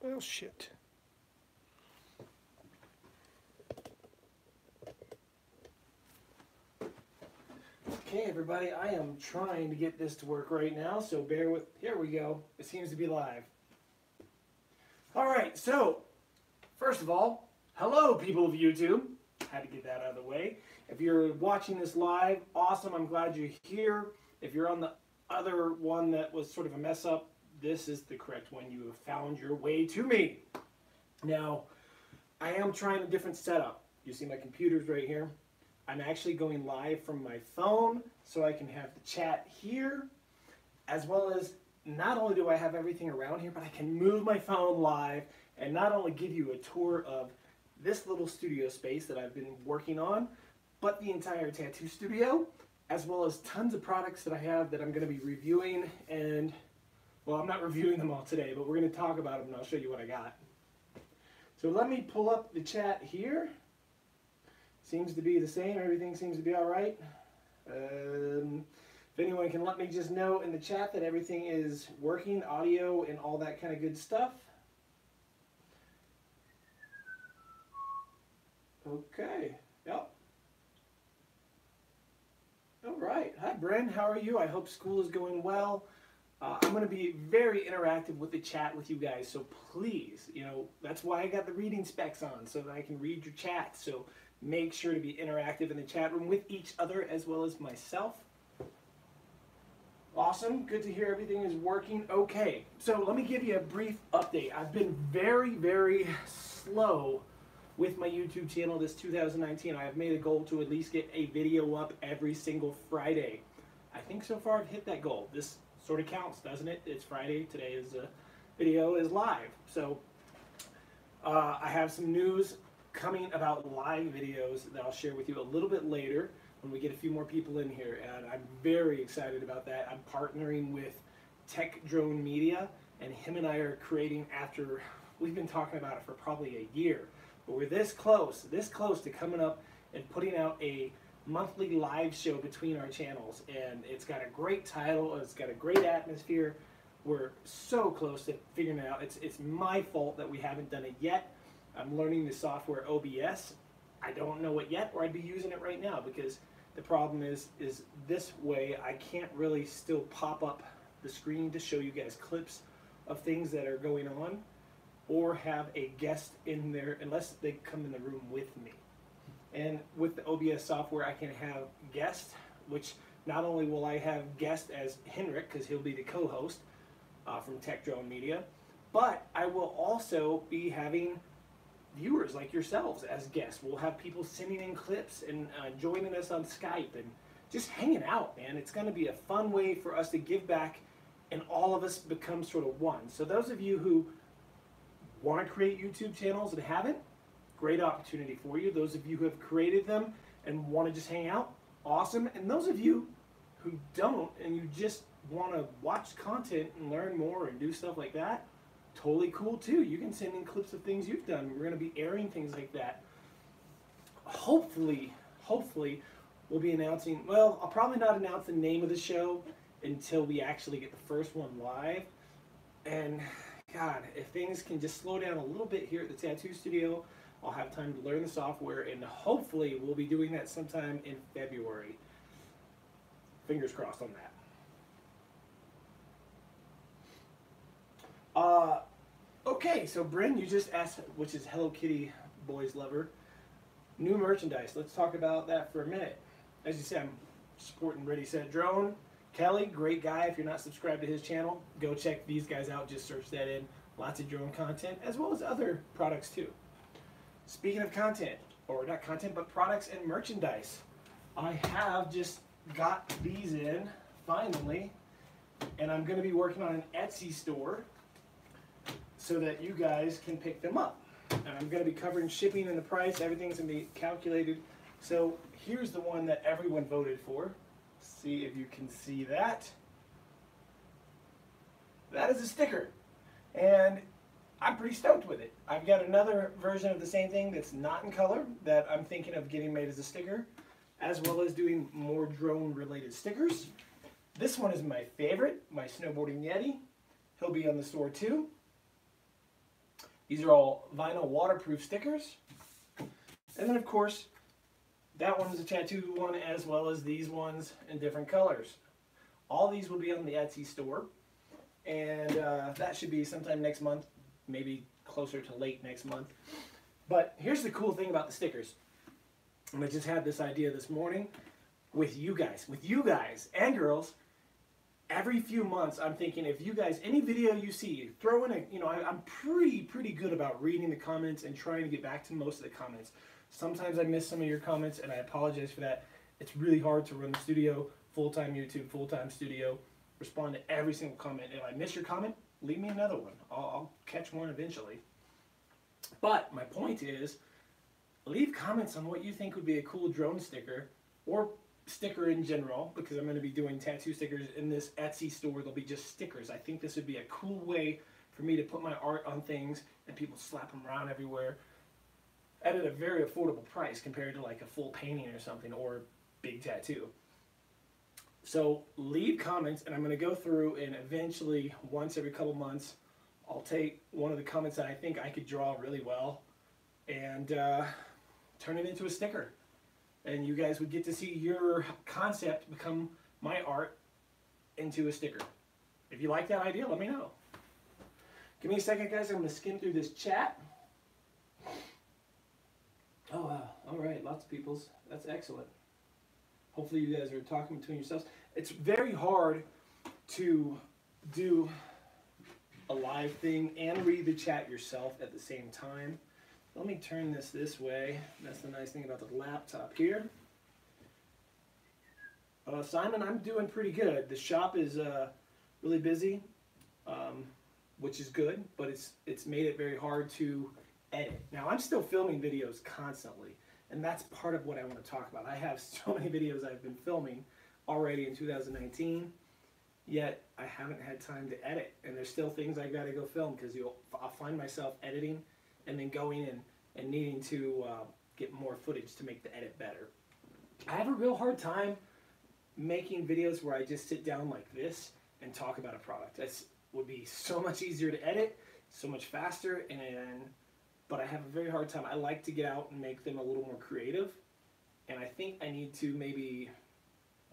Well, shit. Okay, everybody, I am trying to get this to work right now, so bear with. Here we go. It seems to be live. All right, so first of all, hello, people of YouTube. Had to get that out of the way. If you're watching this live, awesome. I'm glad you're here. If you're on the other one that was sort of a mess up, this is the correct one. You have found your way to me. Now, I am trying a different setup. You see my computer's right here. I'm actually going live from my phone so I can have the chat here, as well as not only do I have everything around here, but I can move my phone live and not only give you a tour of this little studio space that I've been working on, but the entire tattoo studio, as well as tons of products that I have that I'm going to be reviewing. And, well, I'm not reviewing them all today, but we're going to talk about them and I'll show you what I got. So let me pull up the chat here. Seems to be the same. Everything seems to be all right. If anyone can let me just know in the chat that everything is working, audio and all that kind of good stuff. Okay. Yep. All right. Hi, Bren. How are you? I hope school is going well. I'm going to be very interactive with the chat with you guys, so please, that's why I got the reading specs on, so that I can read your chat. So make sure to be interactive in the chat room with each other as well as myself. Awesome. Good to hear everything is working. Okay, so let me give you a brief update. I've been very, very slow with my YouTube channel this 2019. I have made a goal to at least get a video up every single Friday. I think so far I've hit that goal. This sort of counts, doesn't it? It's Friday. Today is video is live. So I have some news coming about live videos that I'll share with you a little bit later when we get a few more people in here, and I'm very excited about that. I'm partnering with Tech Drone Media, and him and I are creating, after we've been talking about it for probably a year, but we're this close to coming up and putting out a monthly live show between our channels, and it's got a great title, it's got a great atmosphere. We're so close to figuring it out. It's my fault that we haven't done it yet. I'm learning the software OBS. I don't know it yet, or I'd be using it right now, because the problem is this way I can't really still pop up the screen to show you guys clips of things that are going on, or have a guest in there unless they come in the room with me. And with the OBS software, I can have guests, which not only will I have guests as Henrik, because he'll be the co-host from Tech Drone Media, but I will also be having viewers like yourselves as guests. We'll have people sending in clips and joining us on Skype and just hanging out, man. It's going to be a fun way for us to give back and all of us become sort of one. So those of you who want to create YouTube channels and haven't, great opportunity for you. Those of you who have created them and want to just hang out, awesome. And those of you who don't and you just want to watch content and learn more and do stuff like that, totally cool too. You can send in clips of things you've done. We're going to be airing things like that. Hopefully we'll be announcing, well, I'll probably not announce the name of the show until we actually get the first one live. And God, if things can just slow down a little bit here at the tattoo studio, I'll have time to learn the software, and hopefully we'll be doing that sometime in February. Fingers crossed on that. Okay, so Bryn, you just asked, which is Hello Kitty Boys Lover, new merchandise. Let's talk about that for a minute. As you said, I'm supporting Ready Set Drone. Kelly, great guy. If you're not subscribed to his channel, go check these guys out. Just search that in. Lots of drone content, as well as other products too. Speaking of content, or not content, but products and merchandise, I have just got these in, finally, and I'm going to be working on an Etsy store so that you guys can pick them up. And I'm going to be covering shipping and the price. Everything's going to be calculated. So here's the one that everyone voted for. See if you can see that. That is a sticker. And I'm pretty stoked with it. I've got another version of the same thing that's not in color that I'm thinking of getting made as a sticker, as well as doing more drone related stickers. This one is my favorite, my Snowboarding Yeti. He'll be on the store too. These are all vinyl waterproof stickers. And then of course, that one's a tattoo one as well as these ones in different colors. All these will be on the Etsy store. And that should be sometime next month, maybe closer to late next month. But here's the cool thing about the stickers. And I just had this idea this morning with you guys and girls. Every few months, I'm thinking if you guys, any video you see, throw in a, you know, I'm pretty good about reading the comments and trying to get back to most of the comments. Sometimes I miss some of your comments and I apologize for that. It's really hard to run the studio, full-time YouTube, full-time studio, respond to every single comment. If I miss your comment, leave me another one. I'll catch one eventually. But my point is, leave comments on what you think would be a cool drone sticker or sticker in general, because I'm going to be doing tattoo stickers in this Etsy store. They'll be just stickers. I think this would be a cool way for me to put my art on things and people slap them around everywhere at a very affordable price compared to like a full painting or something or big tattoo. So leave comments and I'm going to go through and eventually once every couple months I'll take one of the comments that I think I could draw really well and turn it into a sticker. And you guys would get to see your concept become my art into a sticker. If you like that idea, let me know. Give me a second, guys. I'm going to skim through this chat. Oh, wow. All right. Lots of people's. That's excellent. Hopefully you guys are talking between yourselves. It's very hard to do a live thing and read the chat yourself at the same time. Let me turn this way. That's the nice thing about the laptop here. Simon, I'm doing pretty good. The shop is really busy, which is good, but it's made it very hard to edit. Now, I'm still filming videos constantly, and that's part of what I want to talk about. I have so many videos I've been filming already in 2019, yet I haven't had time to edit, and there's still things I got to go film because I'll find myself editing and then going in and needing to get more footage to make the edit better. I have a real hard time making videos where I just sit down like this and talk about a product. That would be so much easier to edit, so much faster, but I have a very hard time. I like to get out and make them a little more creative, and I think I need to maybe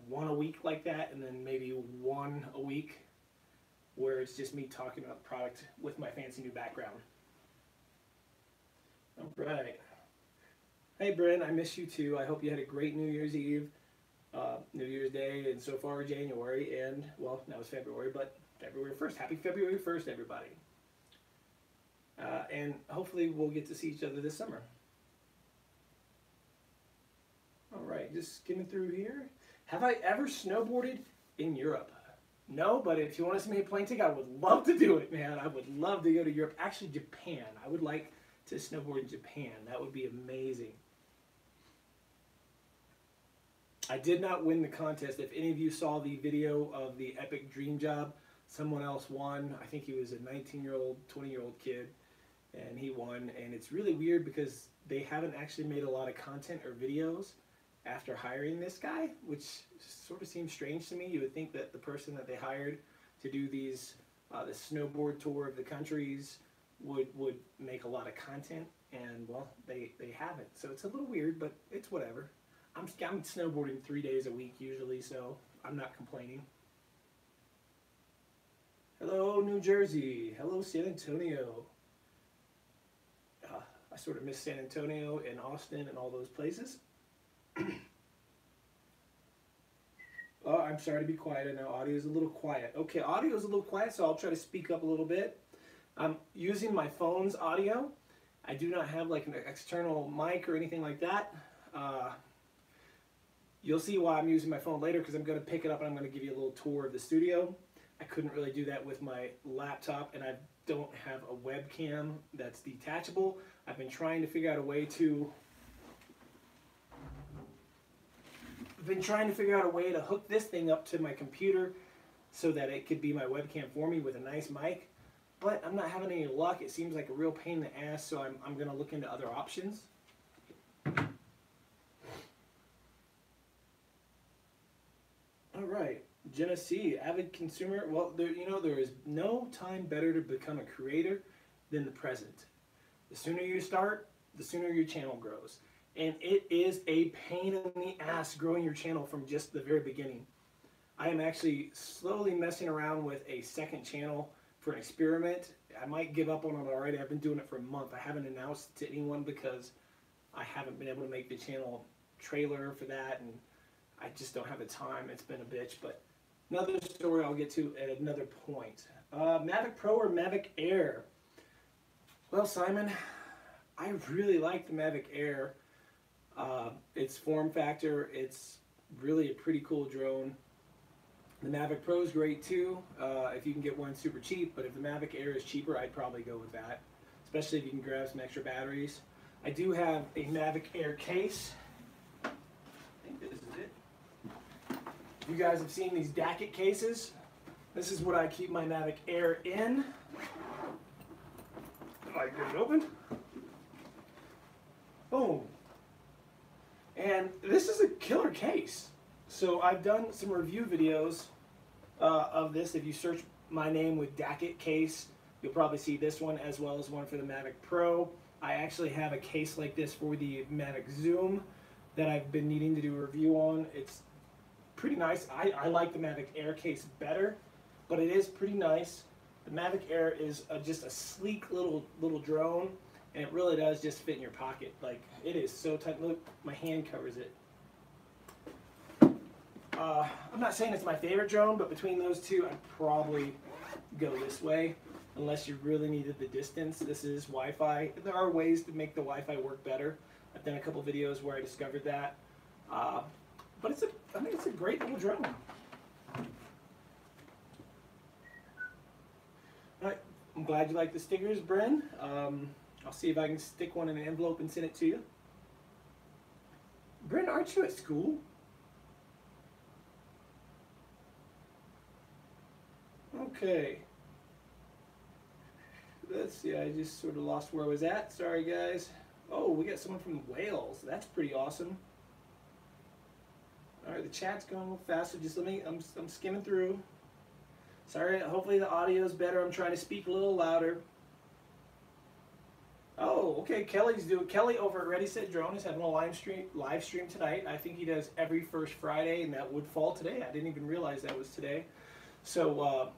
one a week like that, and then maybe one a week where it's just me talking about the product with my fancy new background. All right. Hey, Bryn, I miss you too. I hope you had a great New Year's Eve, New Year's Day, and so far January, and, well, now it's February, but February 1st. Happy February 1st, everybody. And hopefully we'll get to see each other this summer. All right, just skimming through here. Have I ever snowboarded in Europe? No, but if you want to send me a plane ticket, I would love to do it, man. I would love to go to Europe. Actually, Japan. I would like to snowboard in Japan. That would be amazing. I did not win the contest. If any of you saw the video of the epic dream job, someone else won. I think he was a 19-year-old, 20-year-old kid, and he won. And it's really weird because they haven't actually made a lot of content or videos after hiring this guy, which sort of seems strange to me. You would think that the person that they hired to do these, the snowboard tour of the countries would make a lot of content, and well, they haven't. So it's a little weird, but it's whatever. I'm snowboarding 3 days a week usually, so I'm not complaining. Hello, New Jersey. Hello, San Antonio. I sort of miss San Antonio and Austin and all those places. Oh, I'm sorry to be quiet. I know audio is a little quiet. Okay, audio is a little quiet, so I'll try to speak up a little bit. I'm using my phone's audio. I do not have like an external mic or anything like that. You'll see why I'm using my phone later because I'm going to pick it up and I'm going to give you a little tour of the studio. I couldn't really do that with my laptop, and I don't have a webcam that's detachable. I've been trying to figure out a way to hook this thing up to my computer so that it could be my webcam for me with a nice mic. But I'm not having any luck. It seems like a real pain in the ass, so I'm going to look into other options. All right, Jenna C, avid consumer. Well, there is no time better to become a creator than the present. The sooner you start, the sooner your channel grows. And it is a pain in the ass growing your channel from just the very beginning. I am actually slowly messing around with a second channel for an experiment. I might give up on it already. I've been doing it for a month. I haven't announced it to anyone because I haven't been able to make the channel trailer for that, and I just don't have the time. It's been a bitch, but another story I'll get to at another point. Mavic Pro or Mavic Air? Well, Simon, I really like the Mavic Air. Its form factor, it's really a pretty cool drone. The Mavic Pro is great too, if you can get one super cheap, but if the Mavic Air is cheaper, I'd probably go with that, especially if you can grab some extra batteries. I do have a Mavic Air case. I think this is it. You guys have seen these Dackit cases. This is what I keep my Mavic Air in. If I get it open. Boom. And this is a killer case. So I've done some review videos of this. If you search my name with Dackit case, you'll probably see this one as well as one for the Mavic Pro. I actually have a case like this for the Mavic Zoom that I've been needing to do a review on. It's pretty nice. I like the Mavic Air case better, but it is pretty nice. The Mavic Air is just a sleek little drone, and it really does just fit in your pocket. Like, it is so tight. Look, my hand covers it. I'm not saying it's my favorite drone, but between those two, I'd probably go this way, unless you really needed the distance. This is Wi-Fi. There are ways to make the Wi-Fi work better. I've done a couple videos where I discovered that. But I think it's a great little drone. Alright, I'm glad you like the stickers, Bryn. I'll see if I can stick one in an envelope and send it to you. Bryn, aren't you at school? Okay. Let's see, I just sort of lost where I was at. Sorry, guys. Oh, we got someone from Wales. That's pretty awesome. All right, the chat's going a little faster. Just let me, I'm skimming through. Sorry, hopefully the audio is better. I'm trying to speak a little louder. Oh, okay, Kelly over at Ready Set Drone is having a live stream tonight. I think he does every first Friday, and that would fall today. I didn't even realize that was today. So,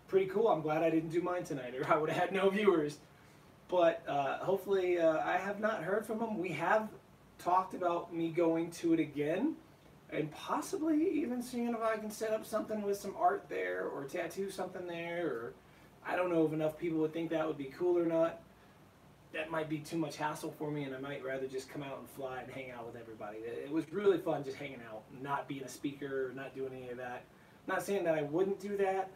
pretty cool. I'm glad I didn't do mine tonight, or I would have had no viewers. But hopefully, I have not heard from him. We have talked about me going to it again, and possibly even seeing if I can set up something with some art there, or tattoo something there, or I don't know if enough people would think that would be cool or not. That might be too much hassle for me, and I might rather just come out and fly and hang out with everybody. It was really fun just hanging out, not being a speaker, not doing any of that. Not saying that I wouldn't do that,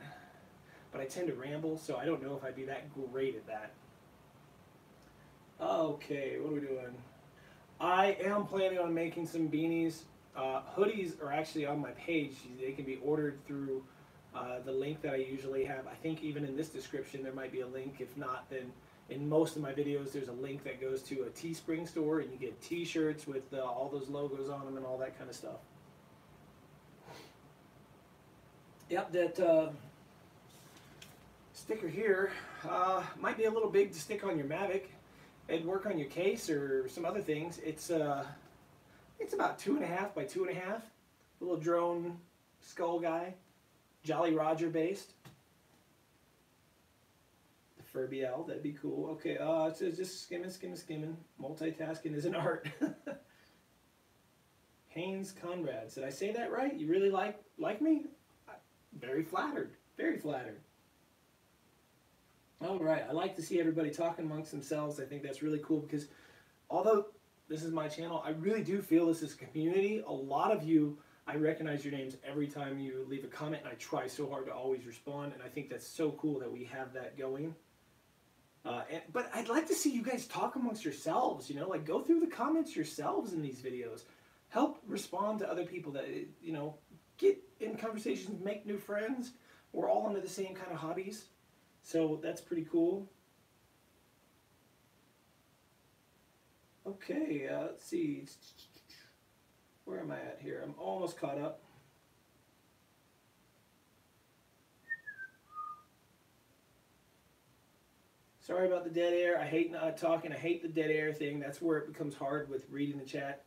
but I tend to ramble, so I don't know if I'd be that great at that. Okay, what are we doing? I am planning on making some beanies. Hoodies are actually on my page. They can be ordered through the link that I usually have. I think even in this description there might be a link. If not, then in most of my videos there's a link that goes to a Teespring store, and you get t-shirts with all those logos on them and all that kind of stuff. Yep, that sticker here might be a little big to stick on your Mavic. It'd work on your case or some other things. It's about 2.5 by 2.5. Little drone skull guy, Jolly Roger based. The Furby Owl, that'd be cool. Okay, it's just skimming. Multitasking is an art. Haynes Conrad, did I say that right? You really like me? Very flattered. Very flattered. All right, I like to see everybody talking amongst themselves. I think that's really cool because although this is my channel, I really do feel this is a community. A lot of you, I recognize your names every time you leave a comment, and I try so hard to always respond, and I think that's so cool that we have that going. But I'd like to see you guys talk amongst yourselves, you know, like go through the comments yourselves in these videos. Help respond to other people that, you know, get in conversations, make new friends. We're all into the same kind of hobbies. So that's pretty cool. Okay, let's see. Where am I at here? I'm almost caught up. Sorry about the dead air. I hate not talking. I hate the dead air thing. That's where it becomes hard with reading the chat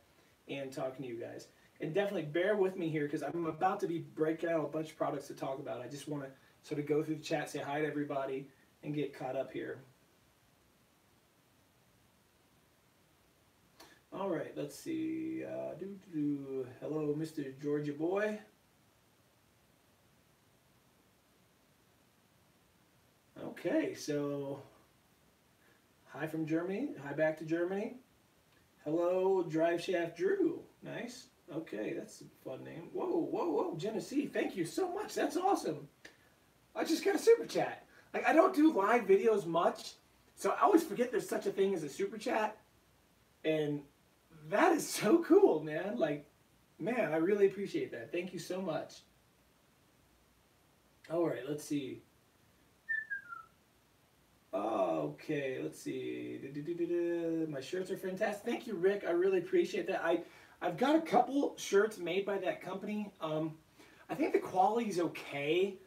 and talking to you guys. And definitely bear with me here because I'm about to be breaking out a bunch of products to talk about. I just want to sort of go through the chat, say hi to everybody, and get caught up here. All right, let's see. Hello, Mr. Georgia Boy. Okay, so hi from Germany. Hi back to Germany. Hello, Drive Shaft Drew. Nice. Okay, that's a fun name. Whoa, whoa, whoa, Genesee. Thank you so much. That's awesome. I just got a super chat. Like, I don't do live videos much, so I always forget there's such a thing as a super chat. And that is so cool, man. Like, man, I really appreciate that. Thank you so much. All right, let's see. Okay, let's see. My shirts are fantastic. Thank you, Rick. I really appreciate that. I've got a couple shirts made by that company. I think the quality is okay,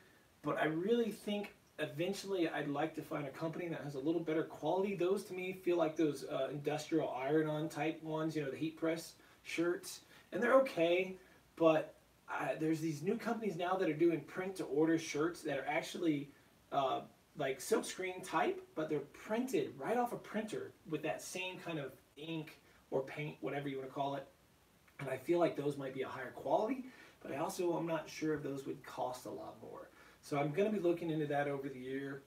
but I really think eventually I'd like to find a company that has a little better quality. Those to me feel like those industrial iron-on type ones, you know, the heat press shirts. And they're okay, but there's these new companies now that are doing print-to-order shirts that are actually like silkscreen type, but they're printed right off a printer with that same kind of ink or paint, whatever you want to call it. And I feel like those might be a higher quality, but I'm not sure if those would cost a lot more. So I'm going to be looking into that over the year,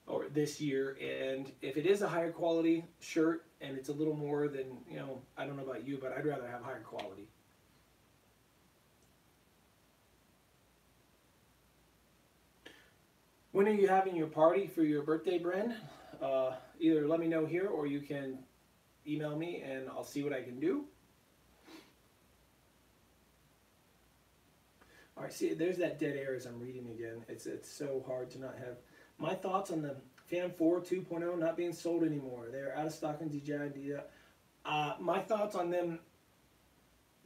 or this year, and if it is a higher quality shirt and it's a little more than, you know, I don't know about you, but I'd rather have higher quality. When are you having your party for your birthday, Bren? Either let me know here or you can email me and I'll see what I can do. All right, see, there's that dead air as I'm reading again. It's so hard to not have. My thoughts on the Phantom 4 2.0 not being sold anymore. They're out of stock in DJI and DJI. My thoughts on them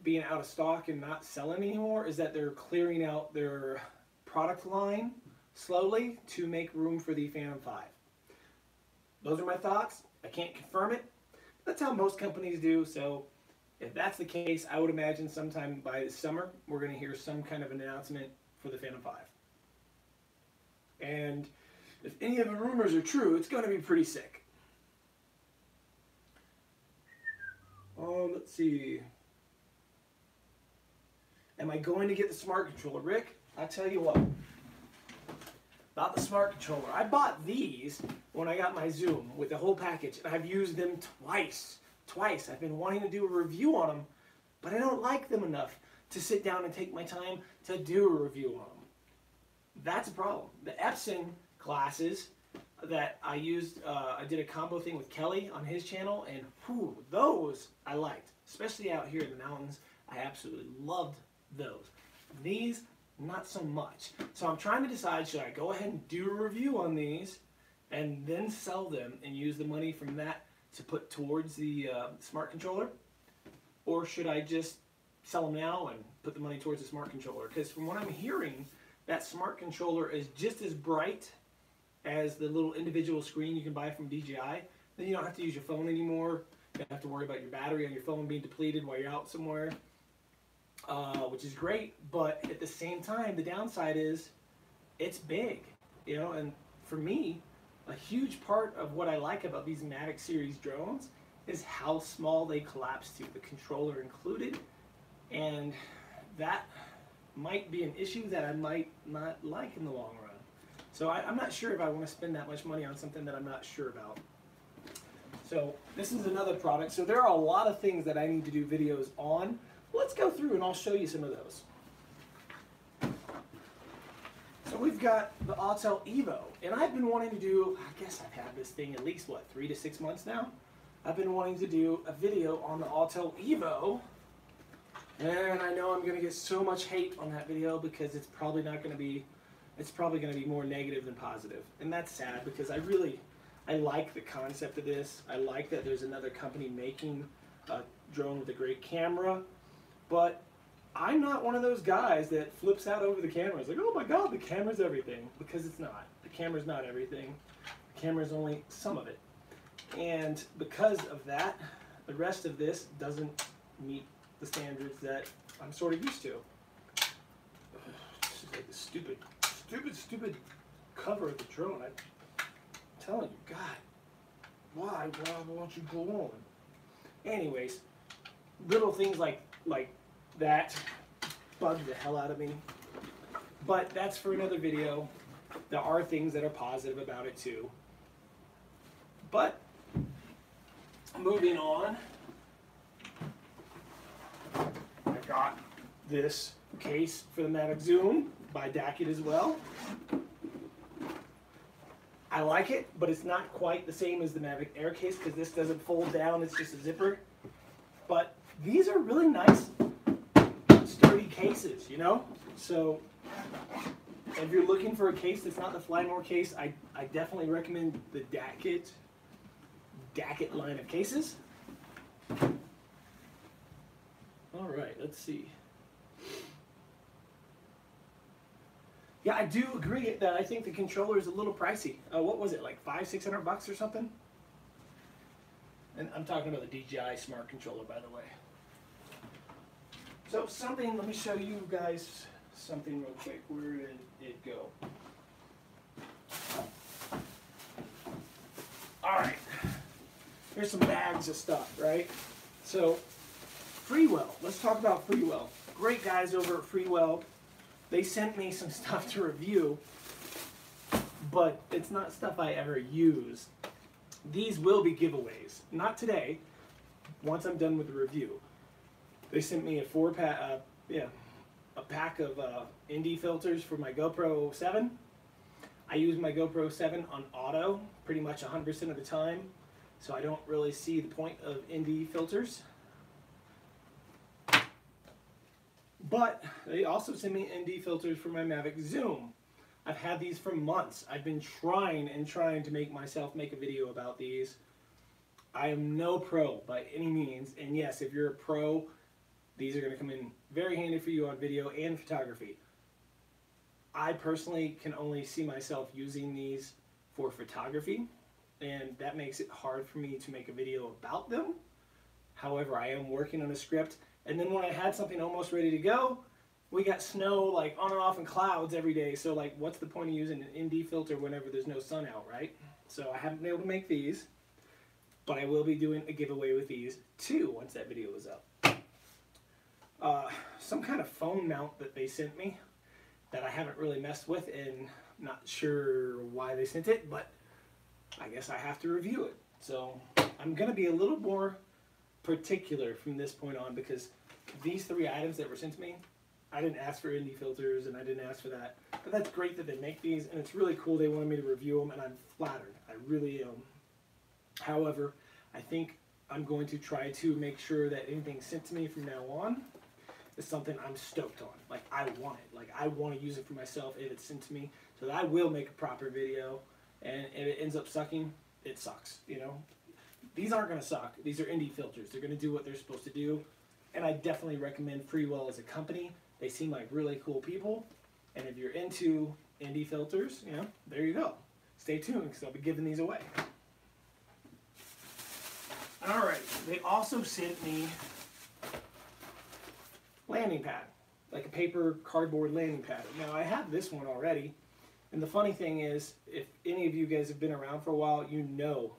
being out of stock and not selling anymore is that they're clearing out their product line slowly to make room for the Phantom 5. Those are my thoughts. I can't confirm it. That's how most companies do. So if that's the case, I would imagine sometime by the summer we're going to hear some kind of announcement for the Phantom 5. And if any of the rumors are true, it's going to be pretty sick. Oh, let's see. Am I going to get the smart controller? Rick, I'll tell you what. About the smart controller. I bought these when I got my Zoom with the whole package, and I've used them twice. I've been wanting to do a review on them, but I don't like them enough to sit down and take my time to do a review on them. That's a problem. The Epson glasses that I used, I did a combo thing with Kelly on his channel, and whew, those I liked, especially out here in the mountains. I absolutely loved those. These, not so much. So I'm trying to decide, should I go ahead and do a review on these and then sell them and use the money from that to put towards the smart controller, or should I just sell them now and put the money towards the smart controller? Because from what I'm hearing, that smart controller is just as bright as the little individual screen you can buy from DJI. Then you don't have to use your phone anymore. You don't have to worry about your battery on your phone being depleted while you're out somewhere, which is great. But at the same time, the downside is it's big, you know. And for me, a huge part of what I like about these Mavic series drones is how small they collapse to, the controller included, and that might be an issue that I might not like in the long run. So I'm not sure if I want to spend that much money on something that I'm not sure about. So this is another product. So there are a lot of things that I need to do videos on. Let's go through and I'll show you some of those. So we've got the Autel Evo, and I've been wanting to do, I guess I've had this thing at least, what, 3 to 6 months now? I've been wanting to do a video on the Autel Evo, and I know I'm going to get so much hate on that video because it's probably not going to be, it's probably going to be more negative than positive. And that's sad because I like the concept of this. I like that there's another company making a drone with a great camera, but I'm not one of those guys that flips out over the camera. It's like, oh my God, the camera's everything. Because it's not. The camera's not everything. camera's only some of it. And because of that, the rest of this doesn't meet the standards that I'm sort of used to. This is like the stupid cover of the drone. I'm telling you, God, why won't you go on? Anyways, little things like that bug the hell out of me. But that's for another video. There are things that are positive about it too. But moving on, I got this case for the Mavic Zoom by Dakit as well. I like it, but it's not quite the same as the Mavic Air case because this doesn't fold down, it's just a zipper. But these are really nice, sturdy cases, you know? So if you're looking for a case that's not the Flymore case, I definitely recommend the Dakit line of cases. All right, let's see. Yeah, I do agree that I think the controller is a little pricey. What was it, like $500-600 or something? And I'm talking about the DJI Smart Controller, by the way. So something, let me show you guys something real quick. Where did it go? All right, here's some bags of stuff, right? So Freewell, let's talk about Freewell. Great guys over at Freewell. They sent me some stuff to review, but it's not stuff I ever use. These will be giveaways. Not today, once I'm done with the review. They sent me a pack of ND filters for my GoPro 7. I use my GoPro 7 on auto pretty much 100% of the time, so I don't really see the point of ND filters. But they also send me ND filters for my Mavic Zoom. I've had these for months. I've been trying to make myself make a video about these. I am no pro by any means, and yes, if you're a pro, these are going to come in very handy for you on video and photography. I personally can only see myself using these for photography, and that makes it hard for me to make a video about them. However, I am working on a script, and then when I had something almost ready to go, we got snow like on and off in clouds every day, so like what's the point of using an ND filter whenever there's no sun out, right? So I haven't been able to make these, but I will be doing a giveaway with these too once that video is up. Some kind of phone mount that they sent me that I haven't really messed with, and not sure why they sent it, but I guess I have to review it. So I'm going to be a little more particular from this point on, because these 3 items that were sent to me, I didn't ask for ND filters and I didn't ask for that, but that's great that they make these, and it's really cool they wanted me to review them, and I'm flattered. I really am. However, I think I'm going to try to make sure that anything sent to me from now on is something I'm stoked on. Like, I want it. Like, I want to use it for myself if it's sent to me, so that I will make a proper video, and if it ends up sucking, it sucks, you know? These aren't going to suck. These are ND filters. They're going to do what they're supposed to do, and I definitely recommend Freewell as a company. They seem like really cool people, and if you're into ND filters, you know, there you go. Stay tuned, because I'll be giving these away. Alright, they also sent me landing pad, like a paper cardboard landing pad. Now, I have this one already, and the funny thing is, if any of you guys have been around for a while, you know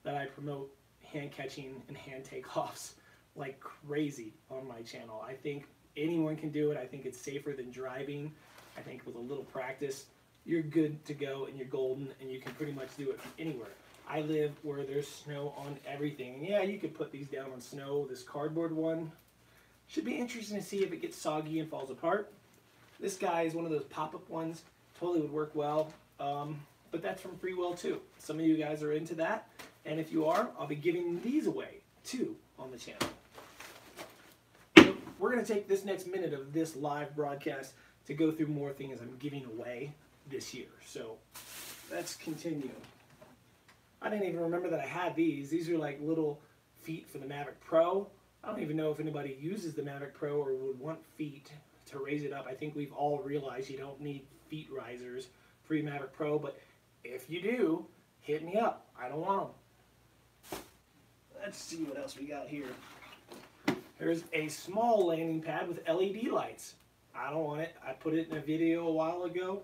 that I promote hand catching and hand takeoffs like crazy on my channel. I think anyone can do it. I think it's safer than driving. I think with a little practice, you're good to go and you're golden, and you can pretty much do it from anywhere. I live where there's snow on everything. And yeah, you could put these down on snow. This cardboard one should be interesting to see if it gets soggy and falls apart. This guy is one of those pop-up ones. Totally would work well. But that's from Freewell too. Some of you guys are into that. And if you are, I'll be giving these away too on the channel. So we're going to take this next minute of this live broadcast to go through more things I'm giving away this year. So let's continue. I didn't even remember that I had these. These are like little feet for the Mavic Pro. I don't even know if anybody uses the Mavic Pro or would want feet to raise it up. I think we've all realized you don't need feet risers for your Mavic Pro, but if you do, hit me up. I don't want them. Let's see what else we got here. Here's a small landing pad with LED lights. I don't want it. I put it in a video a while ago.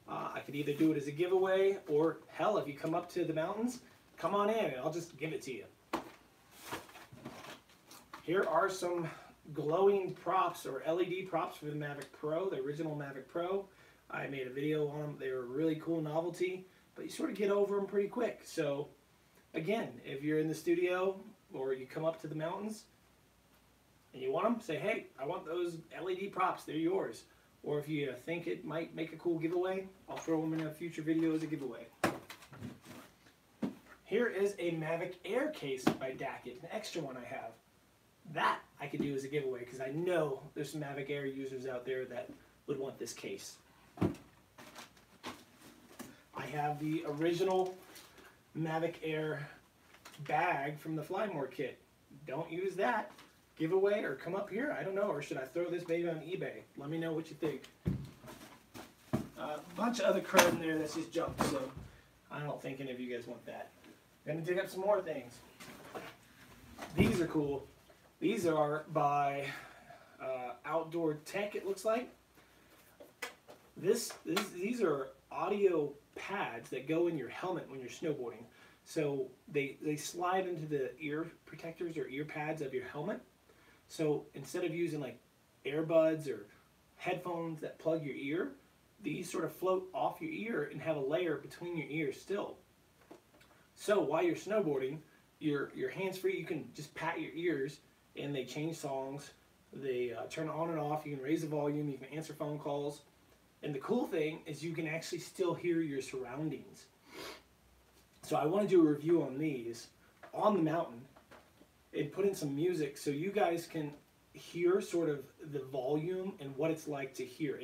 I could either do it as a giveaway, or hell, if you come up to the mountains, come on in and I'll just give it to you. Here are some glowing props, or LED props, for the Mavic Pro, the original Mavic Pro. I made a video on them. They were a really cool novelty, but you sort of get over them pretty quick. So again, if you're in the studio or you come up to the mountains and you want them, say, hey, I want those LED props, they're yours. Or if you think it might make a cool giveaway, I'll throw them in a future video as a giveaway. Here is a Mavic Air case by Dackit, an extra one I have. That I could do as a giveaway because I know there's some Mavic Air users out there that would want this case. I have the original Mavic Air bag from the Fly More kit. Don't use that. Giveaway or come up here, I don't know, or should I throw this baby on eBay? Let me know what you think. A bunch of other crud in there that's just junk, so I don't think any of you guys want that. I'm gonna dig up some more things. These are cool. These are by Outdoor Tech, it looks like. These are audio pads that go in your helmet when you're snowboarding. So they slide into the ear protectors or ear pads of your helmet. So instead of using like earbuds or headphones that plug your ear, these sort of float off your ear and have a layer between your ears still. So while you're snowboarding, your hands-free, you can just pat your ears and they change songs. They turn on and off. You can raise the volume. You can answer phone calls. And the cool thing is you can actually still hear your surroundings. So I want to do a review on these on the mountain and put in some music so you guys can hear sort of the volume and what it's like to hear.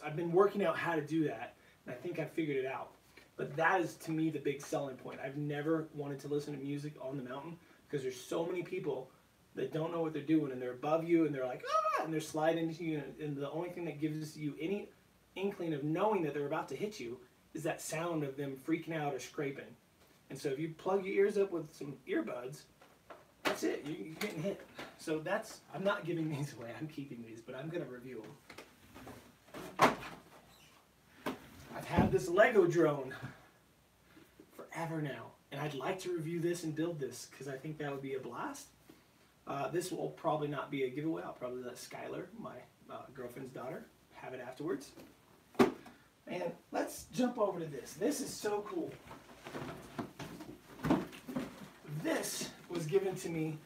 I've been working out how to do that, and I think I figured it out. But that is, to me, the big selling point. I've never wanted to listen to music on the mountain because there's so many people that don't know what they're doing, and they're above you, and they're like, ah, and they're sliding into you, and the only thing that gives you any inkling of knowing that they're about to hit you is that sound of them freaking out or scraping. And so if you plug your ears up with some earbuds, that's it, you're getting hit. So that's, I'm not giving these away, I'm keeping these, but I'm gonna review them. I've had this Lego drone forever now, and I'd like to review this and build this because I think that would be a blast. This will probably not be a giveaway. I'll probably let Skylar, my girlfriend's daughter, have it afterwards. And let's jump over to this. This is so cool. This was given to me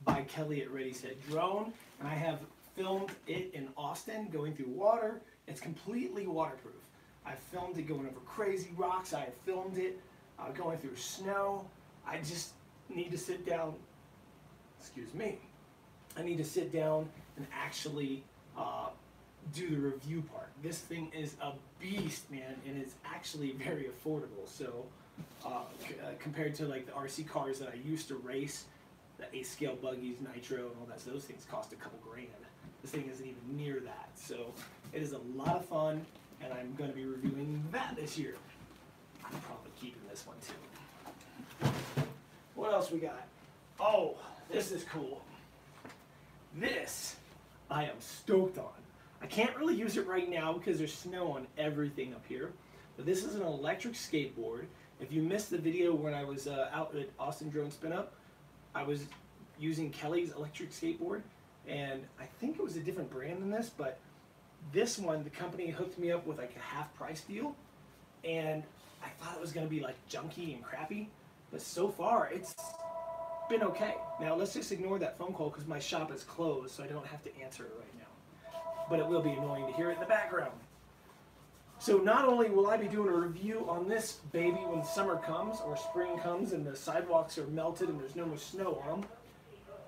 by Kelly at Ready Set Drone, and I have filmed it in Austin going through water. It's completely waterproof. I've filmed it going over crazy rocks. I have filmed it going through snow. I just need to sit down, excuse me, I need to sit down and actually do the review part. This thing is a beast, man, and it's actually very affordable. So compared to like the RC cars that I used to race, the 8-scale buggies, nitro, and all that, so those things cost a couple grand. This thing isn't even near that. So it is a lot of fun, and I'm going to be reviewing that this year. I'm probably keeping this one too. What else we got? Oh, this is cool. This I am stoked on. I can't really use it right now because there's snow on everything up here. But this is an electric skateboard. If you missed the video when I was out at Austin Drone Spin Up, I was using Kelly's electric skateboard, and I think it was a different brand than this, but this one, the company hooked me up with like a half price deal, and I thought it was going to be like junky and crappy, but so far it's been okay. Now let's just ignore that phone call because my shop is closed, so I don't have to answer it right now. But it will be annoying to hear it in the background. So not only will I be doing a review on this baby when summer comes or spring comes and the sidewalks are melted and there's no more snow on them,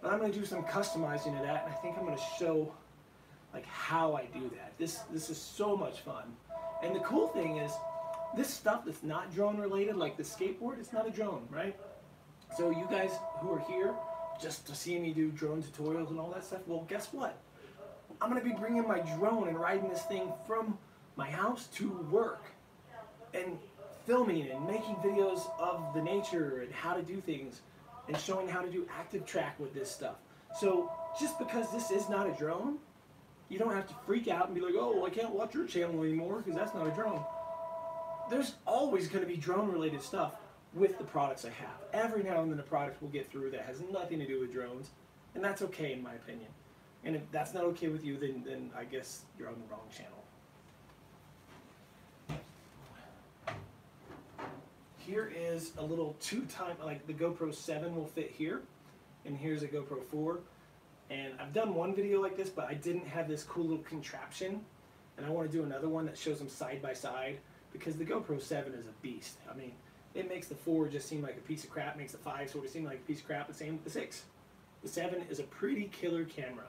but I'm going to do some customizing of that, and I think I'm going to show like how I do that. This is so much fun. And the cool thing is, this stuff that's not drone related, like the skateboard, it's not a drone, right? So you guys who are here just to see me do drone tutorials and all that stuff, well, guess what? I'm going to be bringing my drone and riding this thing from my house to work. And filming and making videos of the nature and how to do things and showing how to do active track with this stuff. So just because this is not a drone, you don't have to freak out and be like, oh, well, I can't watch your channel anymore because that's not a drone. There's always going to be drone related stuff with the products I have. Every now and then a product will get through that has nothing to do with drones, and that's okay in my opinion. And if that's not okay with you, then I guess you're on the wrong channel. Here is a little like the GoPro 7 will fit here, and here's a GoPro 4. And I've done one video like this, but I didn't have this cool little contraption, and I want to do another one that shows them side by side, because the GoPro 7 is a beast. I mean, it makes the 4 just seem like a piece of crap, makes the 5 sort of seem like a piece of crap, the same with the 6. The 7 is a pretty killer camera.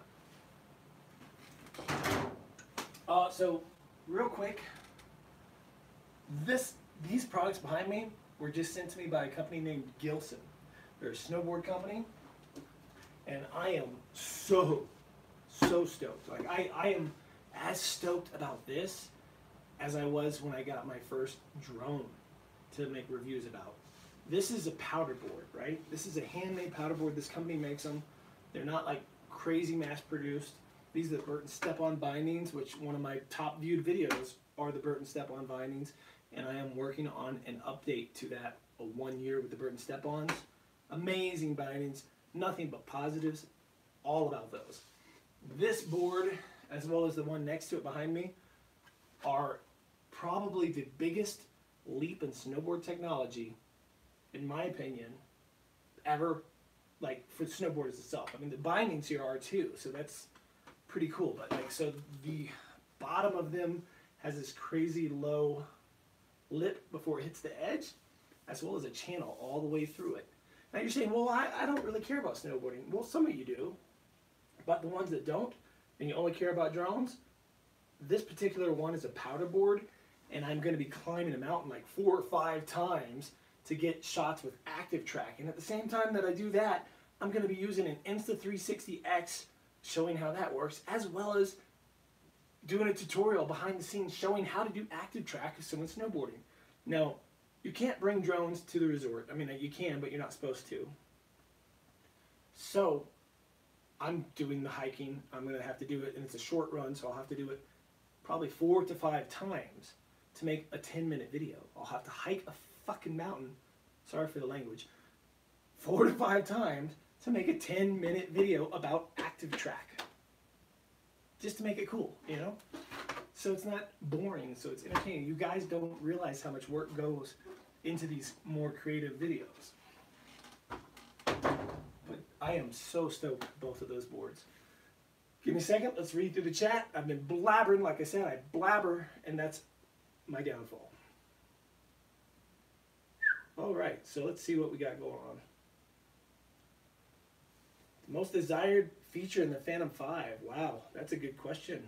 So, real quick, these products behind me were just sent to me by a company named Gilson. They're a snowboard company, and I am so stoked. Like, I am as stoked about this as I was when I got my first drone to make reviews about. This is a powder board, right? This is a handmade powder board. This company makes them. They're not like crazy mass produced. These are the Burton Step-On bindings, which one of my top viewed videos are the Burton Step-On bindings, and I am working on an update to that, a 1 year with the Burton Step-Ons. Amazing bindings, nothing but positives, all about those. This board, as well as the one next to it behind me, are probably the biggest leap in snowboard technology, in my opinion, ever, like for snowboarders itself. I mean, the bindings here are too, so that's pretty cool. But like, so the bottom of them has this crazy low lip before it hits the edge, as well as a channel all the way through it. Now you're saying, well, I don't really care about snowboarding. Well, some of you do, but the ones that don't, and you only care about drones, this particular one is a powder board, and I'm going to be climbing a mountain like 4 or 5 times to get shots with active track. And at the same time that I do that, I'm going to be using an Insta360X, showing how that works, as well as doing a tutorial behind the scenes showing how to do active track with someone snowboarding. Now, you can't bring drones to the resort. I mean, you can, but you're not supposed to. So, I'm doing the hiking. I'm going to have to do it, and it's a short run, so I'll have to do it probably 4 to 5 times to make a 10-minute video. I'll have to hike a fucking mountain, sorry for the language, 4 to 5 times to make a 10-minute video about active track. Just to make it cool, you know? So it's not boring, so it's entertaining. You guys don't realize how much work goes into these more creative videos. But I am so stoked with both of those boards. Give me a second, let's read through the chat. I've been blabbering, like I said, I blabber, and that's my downfall. Alright, so let's see what we got going on. The most desired feature in the Phantom 5. Wow, that's a good question.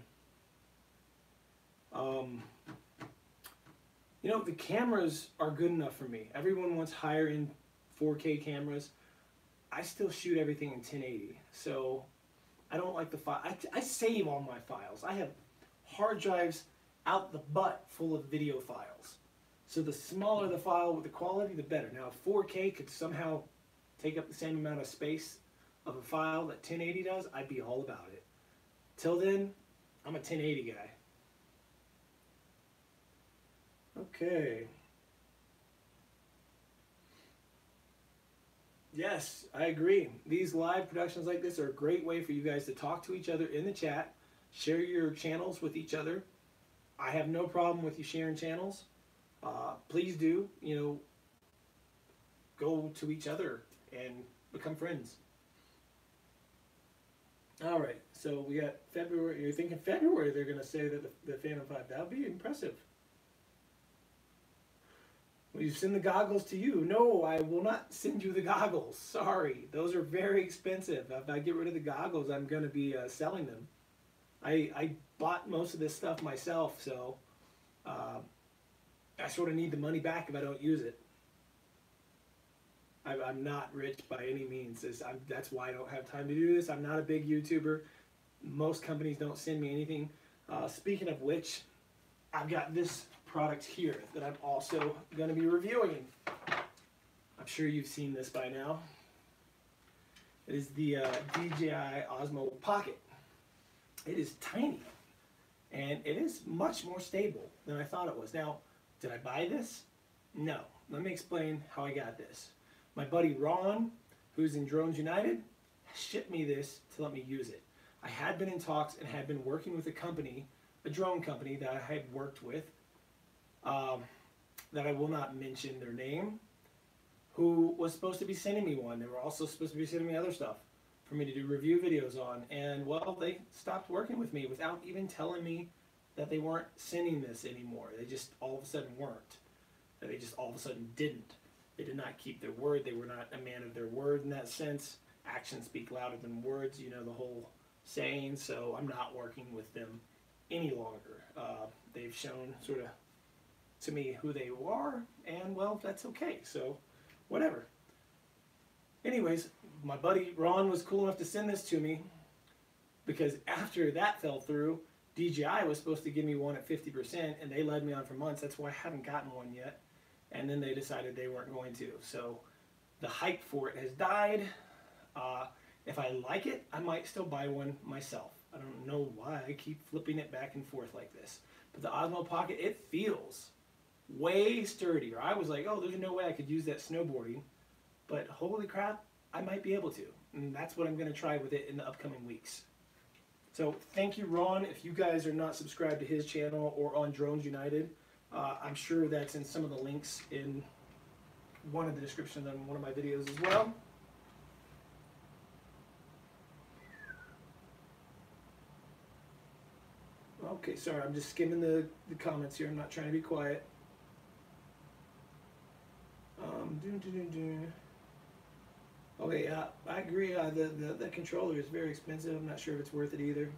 You know, the cameras are good enough for me. Everyone wants higher end 4K cameras. I still shoot everything in 1080, so I don't like the file. I save all my files. I have hard drives out the butt full of video files. So the smaller the file with the quality, the better. Now, if 4K could somehow take up the same amount of space of a file that 1080 does, I'd be all about it. Till then, I'm a 1080 guy. Okay. Yes, I agree. These live productions like this are a great way for you guys to talk to each other in the chat, share your channels with each other. I have no problem with you sharing channels. Please do, you know, go to each other and become friends. All right, so we got February. You're thinking February they're going to say that the Phantom 5. That would be impressive. Will you send the goggles to you? No, I will not send you the goggles. Sorry. Those are very expensive. If I get rid of the goggles, I'm going to be selling them. I bought most of this stuff myself, so I sort of need the money back if I don't use it. I'm not rich by any means. That's why I don't have time to do this. I'm not a big YouTuber. Most companies don't send me anything. Speaking of which, I've got this product here that I'm also going to be reviewing. I'm sure you've seen this by now. It is the DJI Osmo Pocket. It is tiny, and it is much more stable than I thought it was. Now, did I buy this? No. Let me explain how I got this. My buddy Ron, who's in Drones United, shipped me this to let me use it. I had been in talks and had been working with a company, a drone company that I had worked with, that I will not mention their name, who was supposed to be sending me one. They were also supposed to be sending me other stuff for me to do review videos on. And well, they stopped working with me without even telling me that they weren't sending this anymore. They just all of a sudden weren't. That they just all of a sudden didn't. They did not keep their word. They were not a man of their word in that sense. Actions speak louder than words, you know the whole saying. So I'm not working with them any longer. They've shown sort of to me who they are, and well, that's okay. So whatever. Anyways, my buddy Ron was cool enough to send this to me because after that fell through, DJI was supposed to give me one at 50%, and they led me on for months. That's why I haven't gotten one yet. And then they decided they weren't going to. So the hype for it has died. If I like it, I might still buy one myself. I don't know why I keep flipping it back and forth like this. But the Osmo Pocket, it feels way sturdier. I was like, oh, there's no way I could use that snowboarding. But holy crap, I might be able to. And that's what I'm going to try with it in the upcoming weeks. So thank you, Ron. If you guys are not subscribed to his channel or on Drones United, I'm sure that's in some of the links in one of the descriptions on one of my videos as well. Okay, sorry, I'm just skimming the comments here. I'm not trying to be quiet. Okay, I agree. The controller is very expensive. I'm not sure if it's worth it either.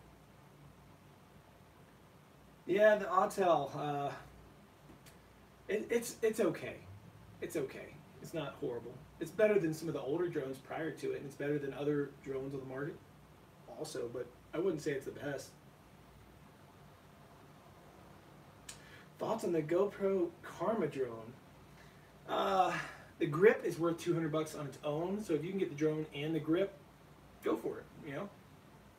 Yeah, the Autel, it's okay. It's okay. It's not horrible. It's better than some of the older drones prior to it, and it's better than other drones on the market also, but I wouldn't say it's the best. Thoughts on the GoPro Karma drone? The grip is worth $200 on its own, so if you can get the drone and the grip, go for it. You know,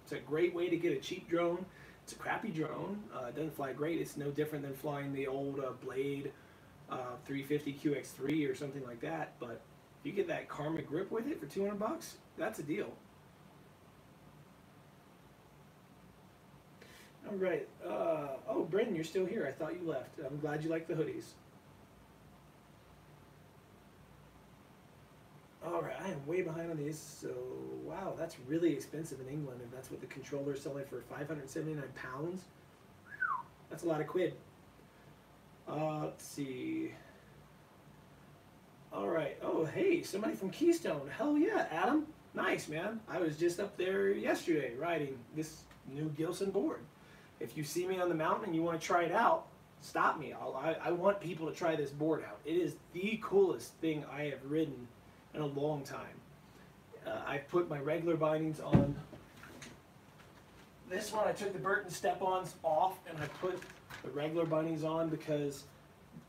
it's a great way to get a cheap drone. It's a crappy drone. It doesn't fly great. It's no different than flying the old Blade 350 QX3 or something like that. But if you get that Karma grip with it for $200, that's a deal. All right. Oh, Brendan, you're still here. I thought you left. I'm glad you like the hoodies. All right, I am way behind on these. So, wow, that's really expensive in England. If that's what the controller is selling for, 579 pounds. That's a lot of quid. Let's see. All right. Oh, hey, somebody from Keystone. Hell yeah, Adam. Nice, man. I was just up there yesterday riding this new Gilson board. If you see me on the mountain and you want to try it out, stop me. I want people to try this board out. It is the coolest thing I have ridden in a long time. I put my regular bindings on. This one I took the Burton step-ons off and I put the regular bindings on because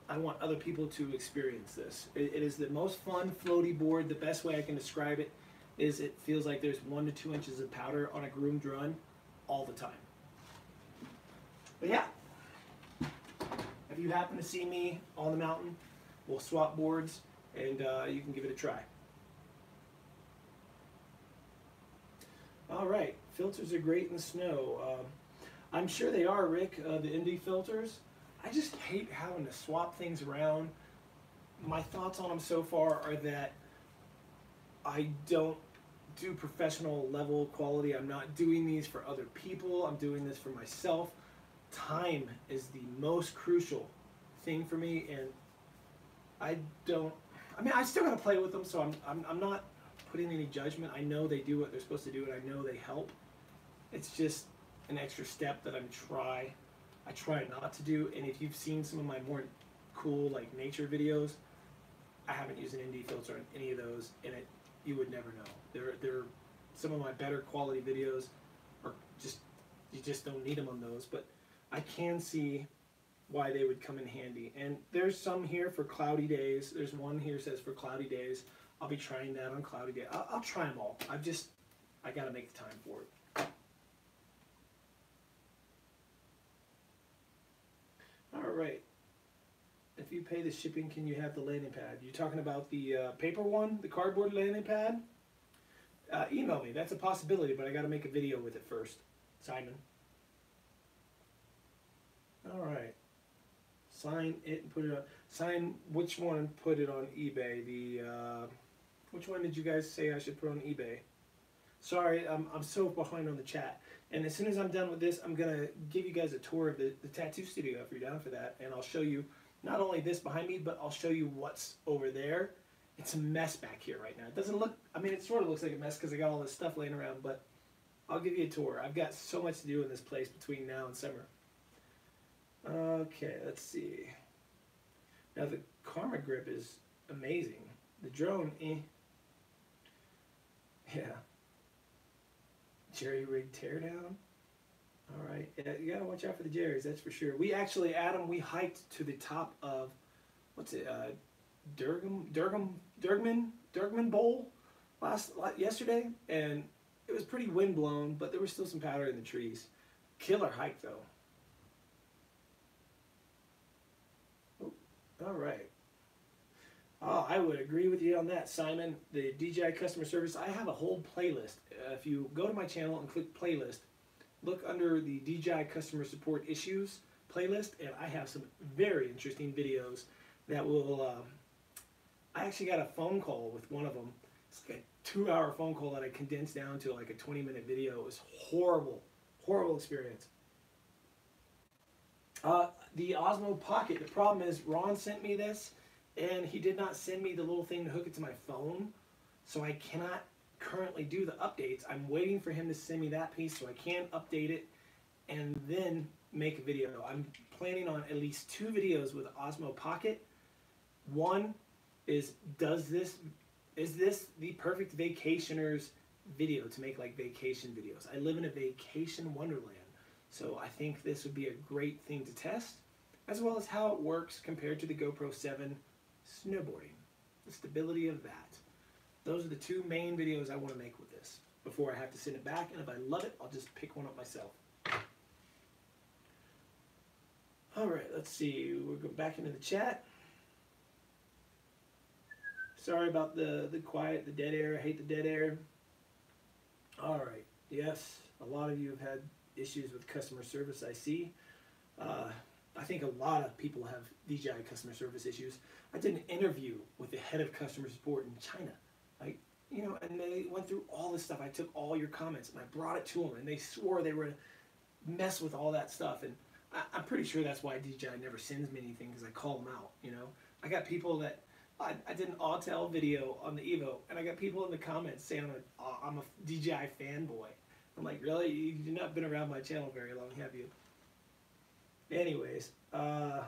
I want other people to experience this. It is the most fun floaty board. The best way I can describe it is it feels like there's 1 to 2 inches of powder on a groomed run all the time. But yeah, if you happen to see me on the mountain, we'll swap boards and you can give it a try. All right, filters are great in the snow. I'm sure they are, Rick, the Indy filters. I just hate having to swap things around. My thoughts on them so far are that I don't do professional level quality. I'm not doing these for other people. I'm doing this for myself. Time is the most crucial thing for me, and I still gotta play with them, so I'm not putting any judgment. I know they do what they're supposed to do, and I know they help. It's just an extra step that I try not to do. And if you've seen some of my more cool like nature videos, I haven't used an ND filter on any of those, and you would never know. They're some of my better quality videos, or you just don't need them on those. But I can see why they would come in handy. And there's some here for cloudy days. There's one here says for cloudy days. I'll be trying that on cloudy days. I'll try them all. I got to make the time for it. All right. If you pay the shipping, can you have the landing pad? You're talking about the paper one, the cardboard landing pad? Email me. That's a possibility, but I got to make a video with it first. Simon. All right. Sign it and put it on. Sign which one and put it on eBay? Which one did you guys say I should put on eBay? Sorry, I'm so behind on the chat. And as soon as I'm done with this, I'm going to give you guys a tour of the tattoo studio if you're down for that. And I'll show you not only this behind me, but I'll show you what's over there. It's a mess back here right now. It doesn't look, I mean, it sort of looks like a mess because I got all this stuff laying around, but I'll give you a tour. I've got so much to do in this place between now and summer. Okay, let's see. Now the Karma grip is amazing. The drone, yeah. Jerry rig teardown. All right, yeah, you gotta watch out for the Jerrys, that's for sure. We actually, Adam, we hiked to the top of, what's it, Durgam Bowl yesterday, and it was pretty wind blown, but there was still some powder in the trees. Killer hike though. Oh, all right. Oh, I would agree with you on that, Simon. The DJI customer service, I have a whole playlist. If you go to my channel and click playlist, look under the DJI customer support issues playlist, and I have some very interesting videos that will, I actually got a phone call with one of them. It's like a 2-hour phone call that I condensed down to like a 20-minute video. It was horrible, horrible experience. The Osmo Pocket, the problem is Ron sent me this, and he did not send me the little thing to hook it to my phone, so I cannot currently do the updates. I'm waiting for him to send me that piece so I can update it and then make a video. I'm planning on at least 2 videos with Osmo Pocket. One is, is this the perfect vacationer's video to make like vacation videos? I live in a vacation wonderland, so I think this would be a great thing to test, as well as how it works compared to the GoPro 7 snowboarding, the stability of that. Those are the 2 main videos I want to make with this before I have to send it back, and if I love it, I'll just pick one up myself. All right, let's see. We'll go back into the chat. Sorry about the quiet, the dead air. I hate the dead air. All right. Yes, a lot of you have had issues with customer service, I see. I think a lot of people have DJI customer service issues. I did an interview with the head of customer support in China. Like, you know, and they went through all this stuff. I took all your comments and I brought it to them, and they swore they were going to mess with all that stuff. And I'm pretty sure that's why DJI never sends me anything, because I call them out, you know. I got people that, I did an Autel video on the Evo, and I got people in the comments saying I'm a DJI fanboy. I'm like, really? You've not been around my channel very long, have you? Anyways, all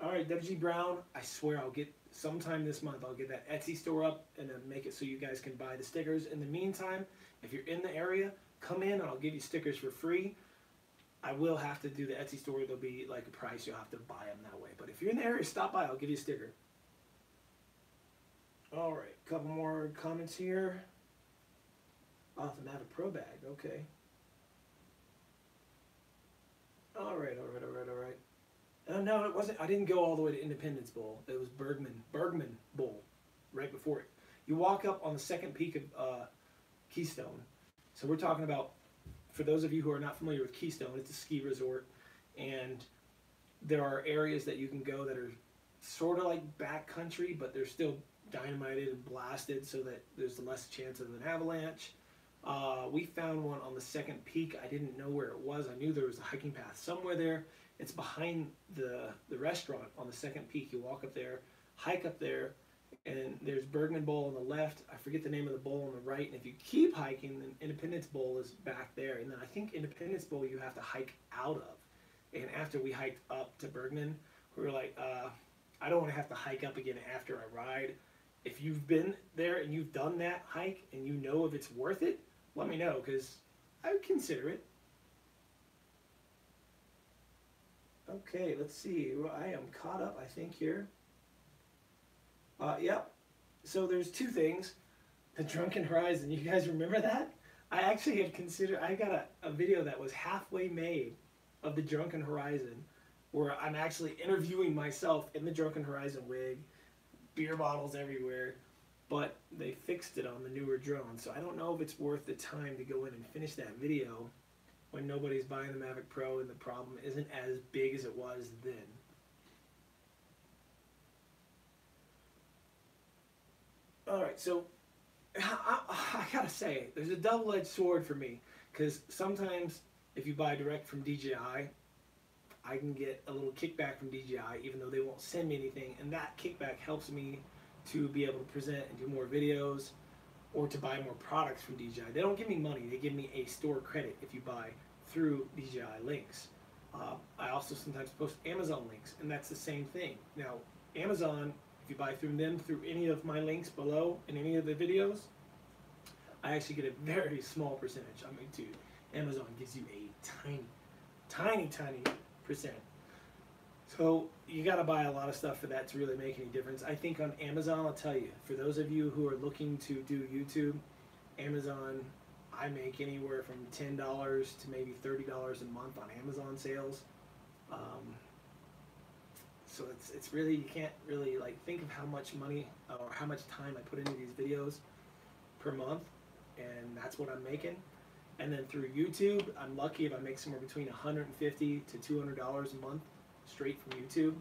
right, WG Brown, I swear I'll get, sometime this month, I'll get that Etsy store up and then make it so you guys can buy the stickers. In the meantime, if you're in the area, come in and I'll give you stickers for free. I will have to do the Etsy store. There'll be like a price. You'll have to buy them that way. But if you're in the area, stop by. I'll give you a sticker. All right, a couple more comments here. Off the Mavic Pro bag. Okay. All right. No, it wasn't. I didn't go all the way to Independence Bowl. It was Bergman Bowl, right before it. You walk up on the second peak of Keystone. So we're talking about, for those of you who are not familiar with Keystone, it's a ski resort, and there are areas that you can go that are sort of like backcountry, but they're still dynamited and blasted so that there's less chance of an avalanche. We found one on the second peak. I didn't know where it was. I knew there was a hiking path somewhere there. It's behind the restaurant on the second peak. You walk up there, hike up there, and there's Bergman Bowl on the left. I forget the name of the bowl on the right. And if you keep hiking, then Independence Bowl is back there. And then I think Independence Bowl you have to hike out of. And after we hiked up to Bergman, we were like, I don't want to have to hike up again after I ride. If you've been there and you've done that hike and you know if it's worth it, let me know, because I would consider it. Okay, let's see. Well, I am caught up, I think, here. Yep. So there's two things. The Drunken Horizon. You guys remember that? I actually had considered, I got a video that was halfway made of the Drunken Horizon where I'm actually interviewing myself in the Drunken Horizon wig, beer bottles everywhere, but they fixed it on the newer drone. So I don't know if it's worth the time to go in and finish that video when nobody's buying the Mavic Pro and the problem isn't as big as it was then. Alright, so I gotta say, there's a double-edged sword for me, because sometimes if you buy direct from DJI, I can get a little kickback from DJI, even though they won't send me anything, and that kickback helps me to be able to present and do more videos, or to buy more products from DJI. They don't give me money, they give me a store credit if you buy through DJI links. I also sometimes post Amazon links, and that's the same thing. Now, Amazon, if you buy through them, through any of my links below in any of the videos, I actually get a very small percentage. I mean, dude, Amazon gives you a tiny percent. So you got to buy a lot of stuff for that to really make any difference. I think on Amazon, I'll tell you, for those of you who are looking to do YouTube, Amazon, I make anywhere from $10 to maybe $30 a month on Amazon sales. So it's really, you can't really like think of how much money or how much time I put into these videos per month, and that's what I'm making. And then through YouTube, I'm lucky if I make somewhere between $150 to $200 a month straight from YouTube.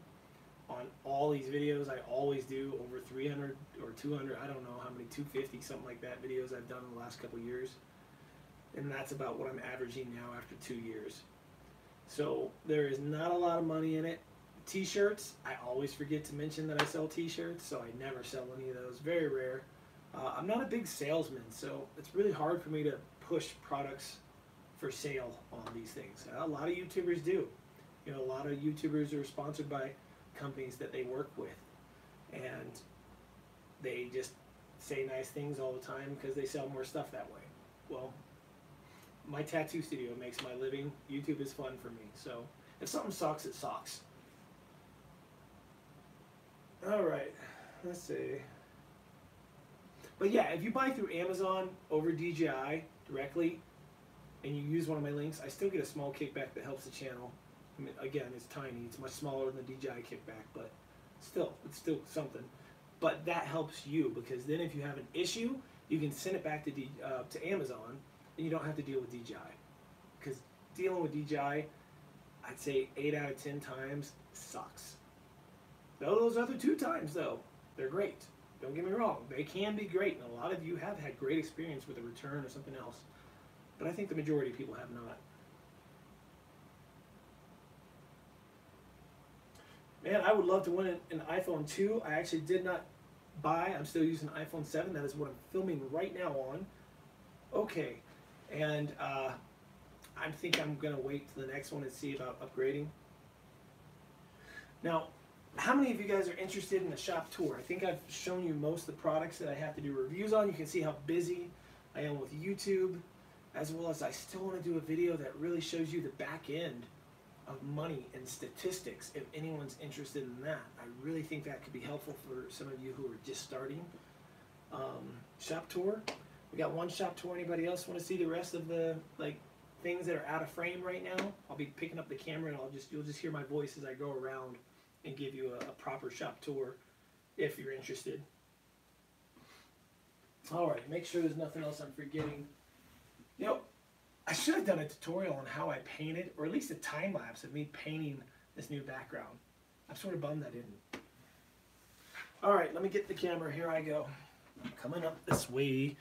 On all these videos, I always do over 300 or 200, I don't know how many, 250, something like that, videos I've done in the last couple of years. And that's about what I'm averaging now after 2 years. So there is not a lot of money in it. T-shirts, I always forget to mention that I sell t-shirts, so I never sell any of those, very rare. I'm not a big salesman, so it's really hard for me to push products for sale on these things. A lot of YouTubers do. You know, a lot of YouTubers are sponsored by companies that they work with, and they just say nice things all the time because they sell more stuff that way. Well, my tattoo studio makes my living. YouTube is fun for me, so if something sucks, it sucks. Alright, let's see. But yeah, if you buy through Amazon over DJI directly, and you use one of my links, I still get a small kickback that helps the channel. I mean, again, it's tiny. It's much smaller than the DJI kickback, but still, it's still something. But that helps you, because then if you have an issue, you can send it back to Amazon, and you don't have to deal with DJI. Because dealing with DJI, I'd say 8 out of 10 times sucks. Though those other 2 times, though, they're great. Don't get me wrong, they can be great, and a lot of you have had great experience with a return or something else. But I think the majority of people have not. Man, I would love to win an iPhone 2. I actually did not buy. I'm still using an iPhone 7. That is what I'm filming right now on. Okay, and I think I'm going to wait till the next one and see about upgrading. Now, how many of you guys are interested in the shop tour? I think I've shown you most of the products that I have to do reviews on. You can see how busy I am with YouTube, as well as I still want to do a video that really shows you the back end of money and statistics if anyone's interested in that. I really think that could be helpful for some of you who are just starting. Shop tour. We got one shop tour. Anybody else want to see the rest of the things that are out of frame right now? I'll be picking up the camera and you'll just hear my voice as I go around and give you a proper shop tour if you're interested. Alright, make sure there's nothing else I'm forgetting. You know, I should have done a tutorial on how I painted, or at least a time lapse of me painting this new background. I'm sort of bummed I didn't. Alright, let me get the camera. Here I go. Coming up this way.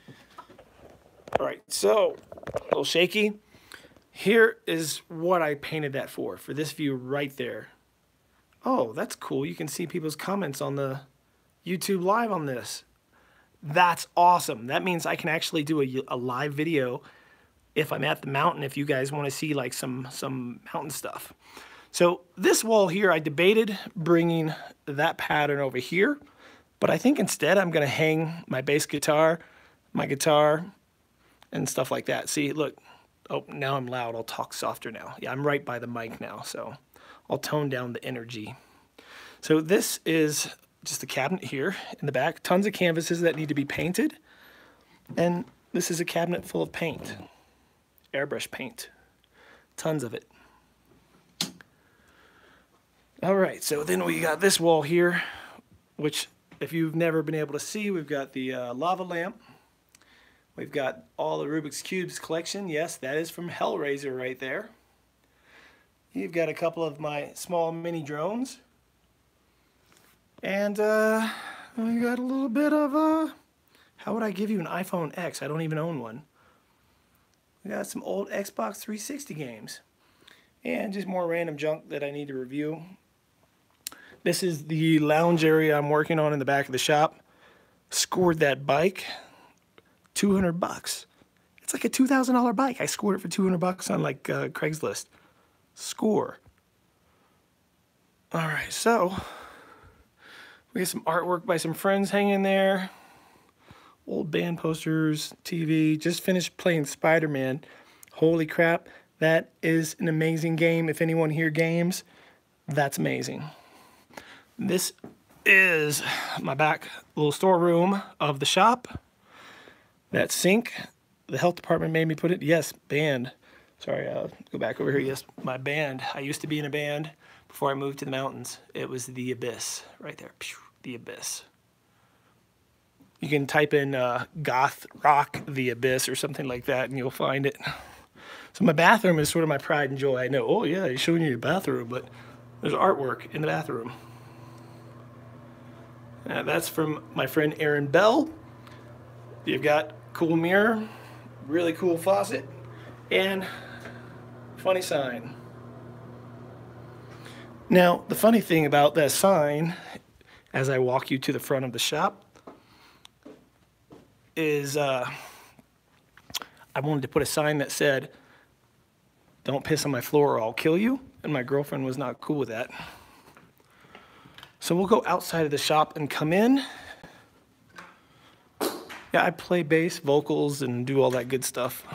Alright, so, a little shaky. Here is what I painted that for this view right there. Oh, that's cool. You can see people's comments on the YouTube live on this. That's awesome. That means I can actually do a live video if I'm at the mountain, if you guys want to see like some mountain stuff. So this wall here, I debated bringing that pattern over here, but I think instead I'm going to hang my bass guitar, my guitar, and stuff like that. See, look. Oh, now I'm loud. I'll talk softer now. Yeah, I'm right by the mic now, so I'll tone down the energy. So this is just a cabinet here in the back. Tons of canvases that need to be painted. And this is a cabinet full of paint. Airbrush paint. Tons of it. All right, so then we got this wall here, which if you've never been able to see, we've got the lava lamp. We've got all the Rubik's Cubes collection. Yes, that is from Hellraiser right there. You've got a couple of my small mini drones. And we got a little bit of, how would I give you an iPhone X? I don't even own one. We got some old Xbox 360 games. And just more random junk that I need to review. This is the lounge area I'm working on in the back of the shop. Scored that bike. $200. It's like a $2,000 bike. I scored it for $200 on like Craigslist. Score. All right, so we got some artwork by some friends hanging there. Old band posters, TV. Just finished playing Spider-Man. Holy crap, that is an amazing game. If anyone here games, that's amazing. This is my back little storeroom of the shop. That sink, the health department made me put it. Yes, band. Sorry, I'll go back over here. Yes, my band. I used to be in a band before I moved to the mountains. It was The Abyss, right there. The Abyss. You can type in goth rock The Abyss or something like that, and you'll find it. So my bathroom is sort of my pride and joy. I know, oh yeah, he's showing you your bathroom, but there's artwork in the bathroom. That's from my friend Aaron Bell. You've got cool mirror, really cool faucet, and funny sign. Now, the funny thing about that sign, as I walk you to the front of the shop, is I wanted to put a sign that said, "Don't piss on my floor or I'll kill you," and my girlfriend was not cool with that. So we'll go outside of the shop and come in. Yeah, I play bass, vocals, and do all that good stuff.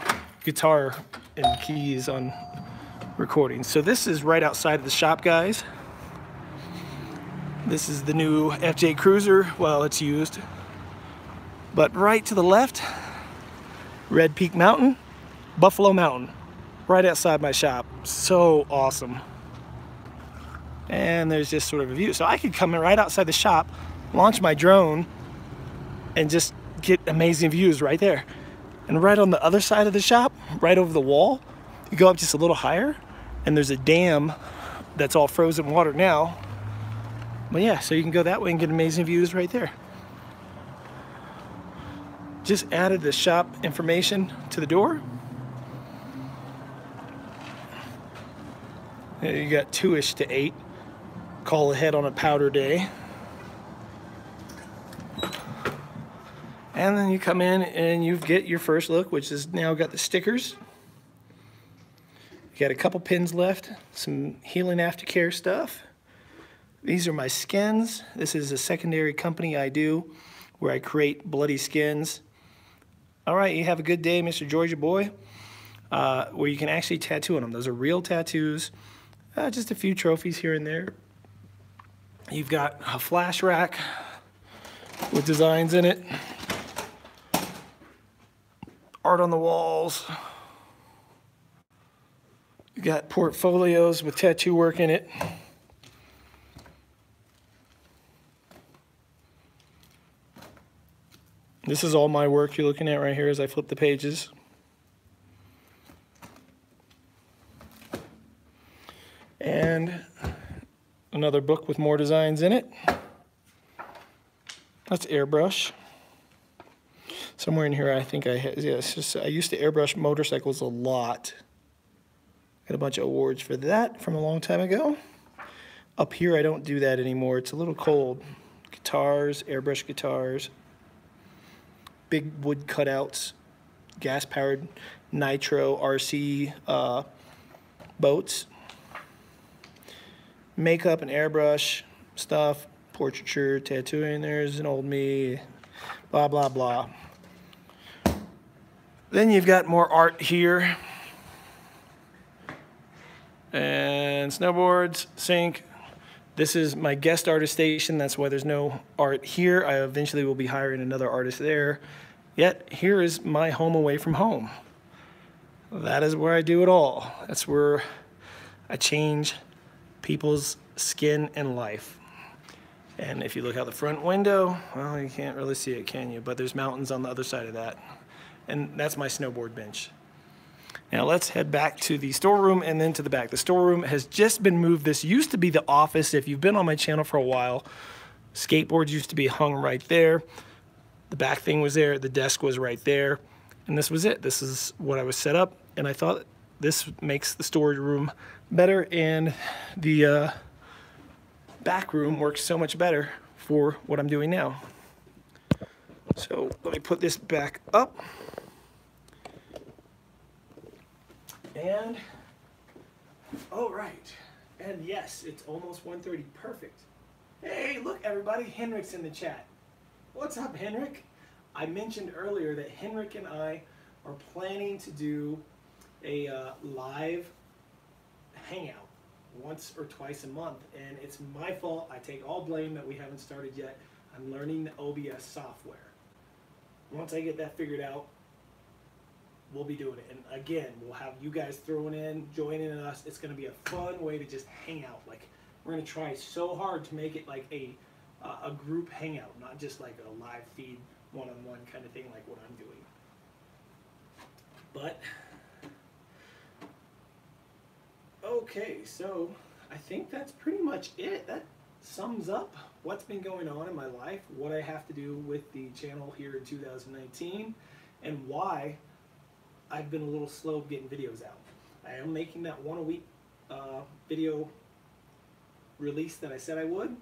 Guitar and keys on recordings. So this is right outside of the shop, guys. This is the new FJ Cruiser. Well, it's used. But right to the left, Red Peak Mountain, Buffalo Mountain, right outside my shop. So awesome. And there's just sort of a view. So I could come in right outside the shop, launch my drone, and just get amazing views right there. And right on the other side of the shop, right over the wall, you go up just a little higher, and there's a dam that's all frozen water now. But yeah, so you can go that way and get amazing views right there. Just added the shop information to the door. You got 2-ish to 8. Call ahead on a powder day. And then you come in and you get your first look, which is now got the stickers. You got a couple pins left, some healing aftercare stuff. These are my skins. This is a secondary company I do where I create bloody skins. All right, you have a good day, Mr. Georgia Boy, where you can actually tattoo on them. Those are real tattoos, just a few trophies here and there. You've got a flash rack with designs in it. Art on the walls. You got portfolios with tattoo work in it. This is all my work you're looking at right here as I flip the pages. And another book with more designs in it. That's airbrush. Somewhere in here I think I had, yeah, it's just, I used to airbrush motorcycles a lot. Got a bunch of awards for that from a long time ago. Up here I don't do that anymore. It's a little cold. Guitars, airbrush guitars. Big wood cutouts. Gas-powered nitro RC boats. Makeup and airbrush stuff. Portraiture, tattooing. There's an old me. Blah, blah, blah. Then you've got more art here. And and snowboards, sink. This is my guest artist station. That's why there's no art here. I eventually will be hiring another artist there. Yet here is my home away from home. That is where I do it all. That's where I change people's skin and life. And if you look out the front window, well, you can't really see it, can you? But there's mountains on the other side of that. And that's my snowboard bench. Now let's head back to the storeroom and then to the back. The storeroom has just been moved. This used to be the office. If you've been on my channel for a while, skateboards used to be hung right there. The back thing was there. The desk was right there. And this was it. This is what I was set up. And I thought this makes the storage room better. And the back room works so much better for what I'm doing now. So let me put this back up. And, all right, and yes, it's almost 1:30, perfect. Hey, look everybody, Henrik's in the chat. What's up, Henrik? I mentioned earlier that Henrik and I are planning to do a live hangout once or twice a month, and it's my fault. I take all blame that we haven't started yet. I'm learning the OBS software. Once I get that figured out, we'll be doing it. And again, we'll have you guys throwing in, joining us. It's going to be a fun way to just hang out. Like, we're going to try so hard to make it like a group hangout, not just like a live feed, one-on-one kind of thing like what I'm doing. But, okay, so I think that's pretty much it. That sums up what's been going on in my life, what I have to do with the channel here in 2019, and why I've been a little slow getting videos out. I am making that one a week video release that I said I would,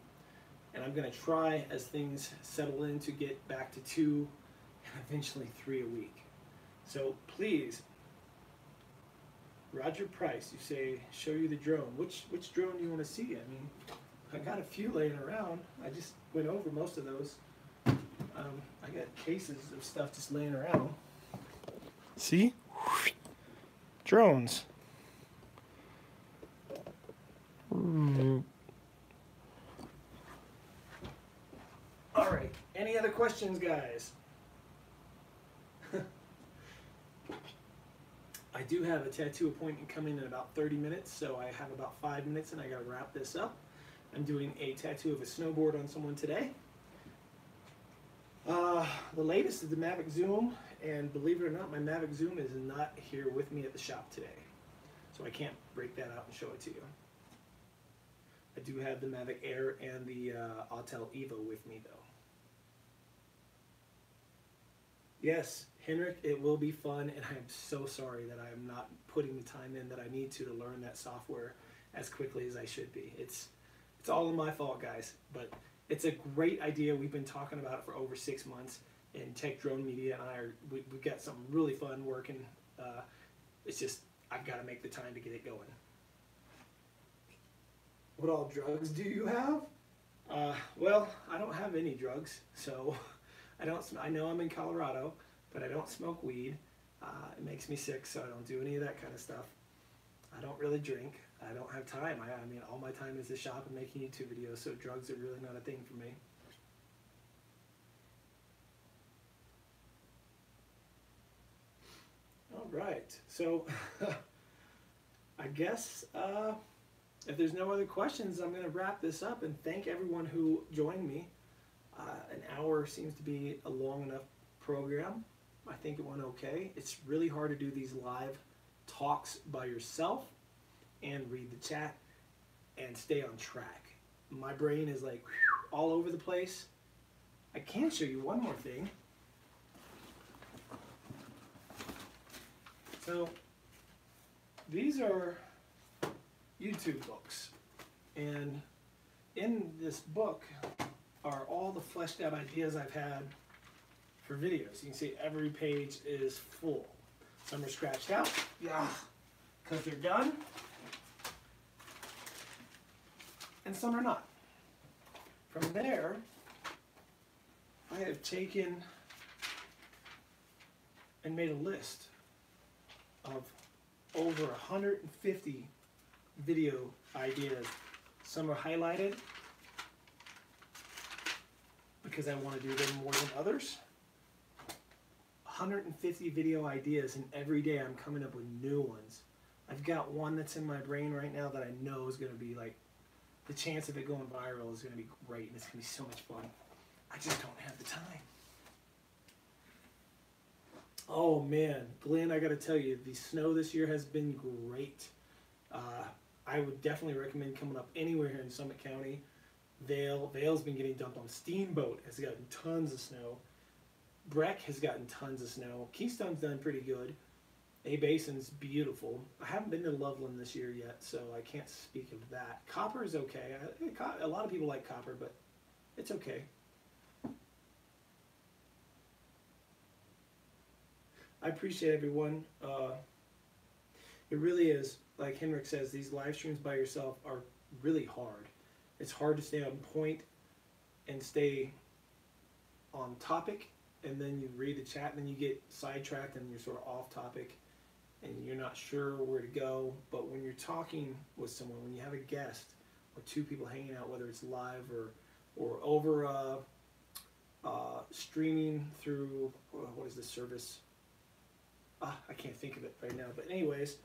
and I'm going to try as things settle in to get back to 2 and eventually 3 a week. So please, Roger Price, you say show you the drone. Which drone do you want to see? I mean, I got a few laying around. I just went over most of those. I got cases of stuff just laying around. See? Drones. All right. Any other questions, guys? I do have a tattoo appointment coming in about 30 minutes, so I have about 5 minutes and I gotta wrap this up. I'm doing a tattoo of a snowboard on someone today. The latest is the Mavic Zoom, and believe it or not, my Mavic Zoom is not here with me at the shop today. So I can't break that out and show it to you. I do have the Mavic Air and the Autel Evo with me though. Yes, Henrik, it will be fun, and I am so sorry that I am not putting the time in that I need to learn that software as quickly as I should be. It's all my fault, guys, but it's a great idea. We've been talking about it for over 6 months, and Tech Drone Media and I we've got something really fun working. It's just I've got to make the time to get it going. What all drugs do you have? Well, I don't have any drugs, so I know I'm in Colorado, but I don't smoke weed. It makes me sick, so I don't do any of that kind of stuff. I don't really drink. I don't have time. I mean, all my time is to shop and making YouTube videos, so drugs are really not a thing for me. All right, so I guess if there's no other questions, I'm going to wrap this up and thank everyone who joined me. An hour seems to be a long enough program. I think it went okay. It's really hard to do these live talks by yourself and read the chat and stay on track. My brain is like all over the place. I can show you one more thing. So these are YouTube books, and in this book are all the fleshed out ideas I've had for videos. You can see every page is full. Some are scratched out, yeah, because they're done, and some are not. From there, I have taken and made a list of over 150 video ideas. Some are highlighted because I want to do them more than others. 150 video ideas, and every day I'm coming up with new ones. I've got one that's in my brain right now that I know is going to be like, the chance of it going viral is going to be great, and it's going to be so much fun. I just don't have the time. Oh man, Glenn, I got to tell you, the snow this year has been great. I would definitely recommend coming up anywhere here in Summit County. Vale's been getting dumped on. Steamboat has gotten tons of snow. Breck has gotten tons of snow. Keystone's done pretty good. A-Basin's beautiful. I haven't been to Loveland this year yet, so I can't speak of that. Copper is okay. A lot of people like Copper, but it's okay. I appreciate everyone. It really is, like Henrik says, these live streams by yourself are really hard. It's hard to stay on point and stay on topic, and then you read the chat, and then you get sidetracked and you're sort of off topic and you're not sure where to go. But when you're talking with someone, when you have a guest or two people hanging out, whether it's live or over streaming through, what is this service? I can't think of it right now. But anyways,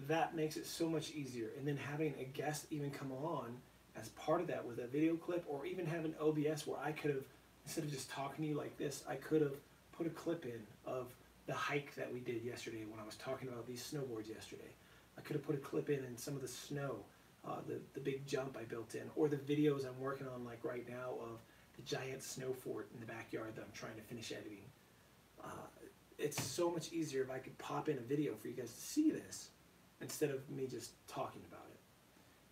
that makes it so much easier. And then having a guest even come on as part of that with a video clip, or even have an OBS where I could have, instead of just talking to you like this, I could have put a clip in of the hike that we did yesterday when I was talking about these snowboards yesterday. I could have put a clip in some of the snow, the big jump I built in, or the videos I'm working on like right now of the giant snow fort in the backyard that I'm trying to finish editing. It's so much easier if I could pop in a video for you guys to see this instead of me just talking about it.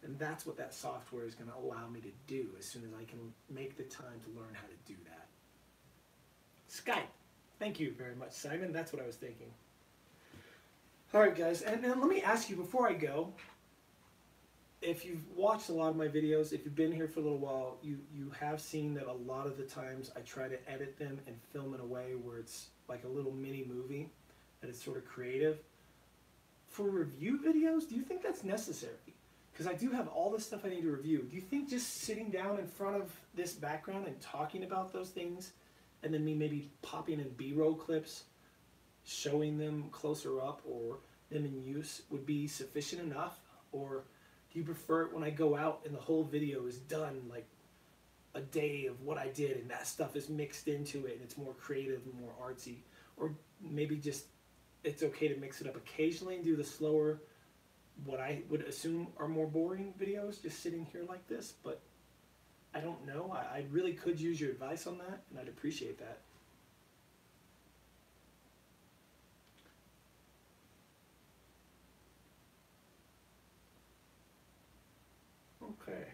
And that's what that software is going to allow me to do as soon as I can make the time to learn how to do that. Skype. Thank you very much, Simon. That's what I was thinking. All right, guys. And then let me ask you before I go, if you've watched a lot of my videos, if you've been here for a little while, you have seen that a lot of the times I try to edit them and film in a way where it's like a little mini movie, that it's sort of creative. For review videos, do you think that's necessary? Because I do have all this stuff I need to review. Do you think just sitting down in front of this background and talking about those things, and then me maybe popping in B-roll clips, showing them closer up or them in use would be sufficient enough? Or do you prefer it when I go out and the whole video is done, like a day of what I did and that stuff is mixed into it and it's more creative and more artsy? Or maybe just it's okay to mix it up occasionally and do the slower, what I would assume are more boring videos, just sitting here like this? But I don't know. I really could use your advice on that, and I'd appreciate that. Okay.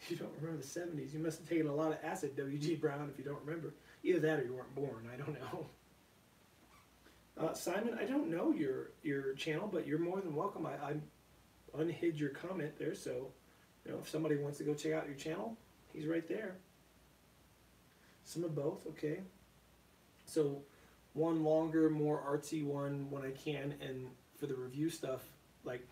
You don't remember the 70s. You must have taken a lot of acid, W.G. Brown, if you don't remember. Either that or you weren't born. I don't know. Simon, I don't know your channel, but you're more than welcome. I unhid your comment there, so you know, if somebody wants to go check out your channel, he's right there. Some of both, okay. So one longer, more artsy one when I can, and for the review stuff, like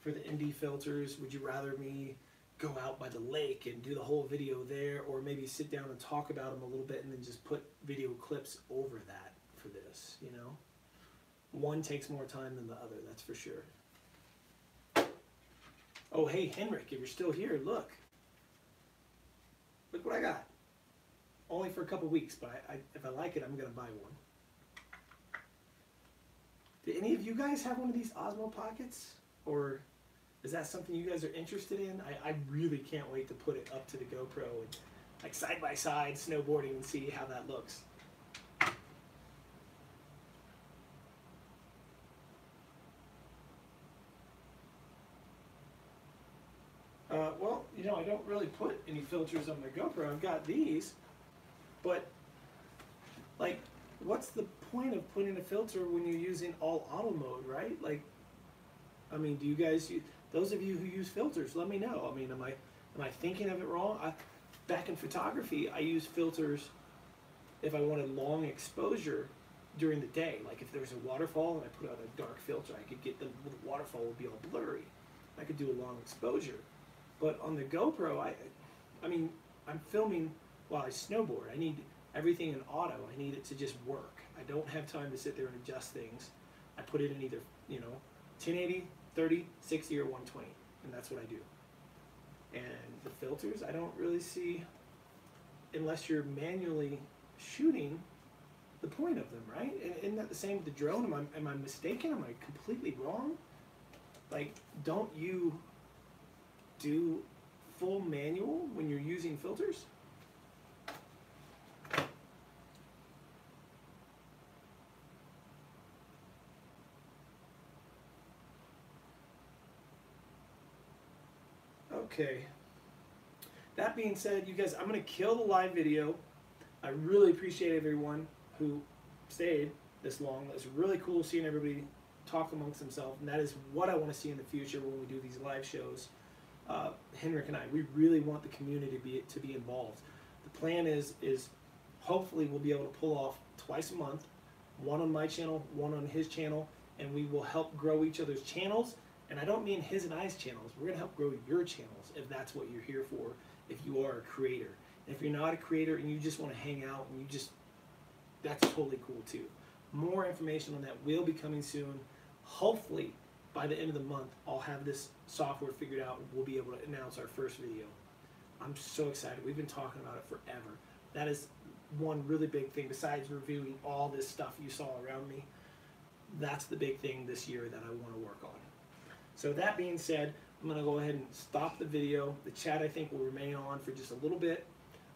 for the indie filters, would you rather me go out by the lake and do the whole video there, or maybe sit down and talk about them a little bit and then just put video clips over that for this, you know? One takes more time than the other, that's for sure. Oh, hey, Henrik, if you're still here, look. Look what I got. Only for a couple weeks, but if I like it, I'm going to buy one. Do any of you guys have one of these Osmo Pockets? Or is that something you guys are interested in? I really can't wait to put it up to the GoPro and like side by side snowboarding and see how that looks. Well, you know, I don't really put any filters on my GoPro. I've got these, but like, what's the point of putting a filter when you're using all auto mode, right? Like, I mean, do you guys use, those of you who use filters, let me know. I mean, am I thinking of it wrong? Back in photography, I use filters if I wanted long exposure, during the day. Like if there's a waterfall and I put out a dark filter, I could get the waterfall would be all blurry. I could do a long exposure. But on the GoPro, I mean, I'm filming while I snowboard. I need everything in auto. I need it to just work. I don't have time to sit there and adjust things. I put it in either, 1080, 30, 60, or 120, and that's what I do. And the filters, I don't really see, unless you're manually shooting, the point of them, right? And isn't that the same with the drone? Am I mistaken? Am I completely wrong? Like, don't you do full manual when you're using filters? Okay. That being said, you guys, I'm going to kill the live video. I really appreciate everyone who stayed this long. It was really cool seeing everybody talk amongst themselves, and that is what I want to see in the future when we do these live shows. Henrik and I, we really want the community to be involved. The plan is hopefully we'll be able to pull off twice a month, one on my channel, one on his channel, and we will help grow each other's channels. And I don't mean his and I's channels. We're going to help grow your channels if that's what you're here for, if you are a creator. And if you're not a creator and you just want to hang out and that's totally cool too. More information on that will be coming soon. Hopefully by the end of the month, I'll have this software figured out and we'll be able to announce our first video. I'm so excited. We've been talking about it forever. That is one really big thing besides reviewing all this stuff you saw around me. That's the big thing this year that I want to work on. So that being said, I'm going to go ahead and stop the video. The chat, I think, will remain on for just a little bit.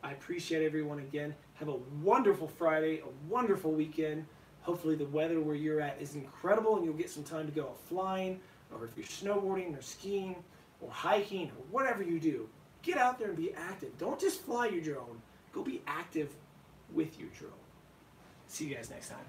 I appreciate everyone again. Have a wonderful Friday, a wonderful weekend. Hopefully the weather where you're at is incredible and you'll get some time to go out flying, or if you're snowboarding or skiing or hiking or whatever you do, get out there and be active. Don't just fly your drone. Go be active with your drone. See you guys next time.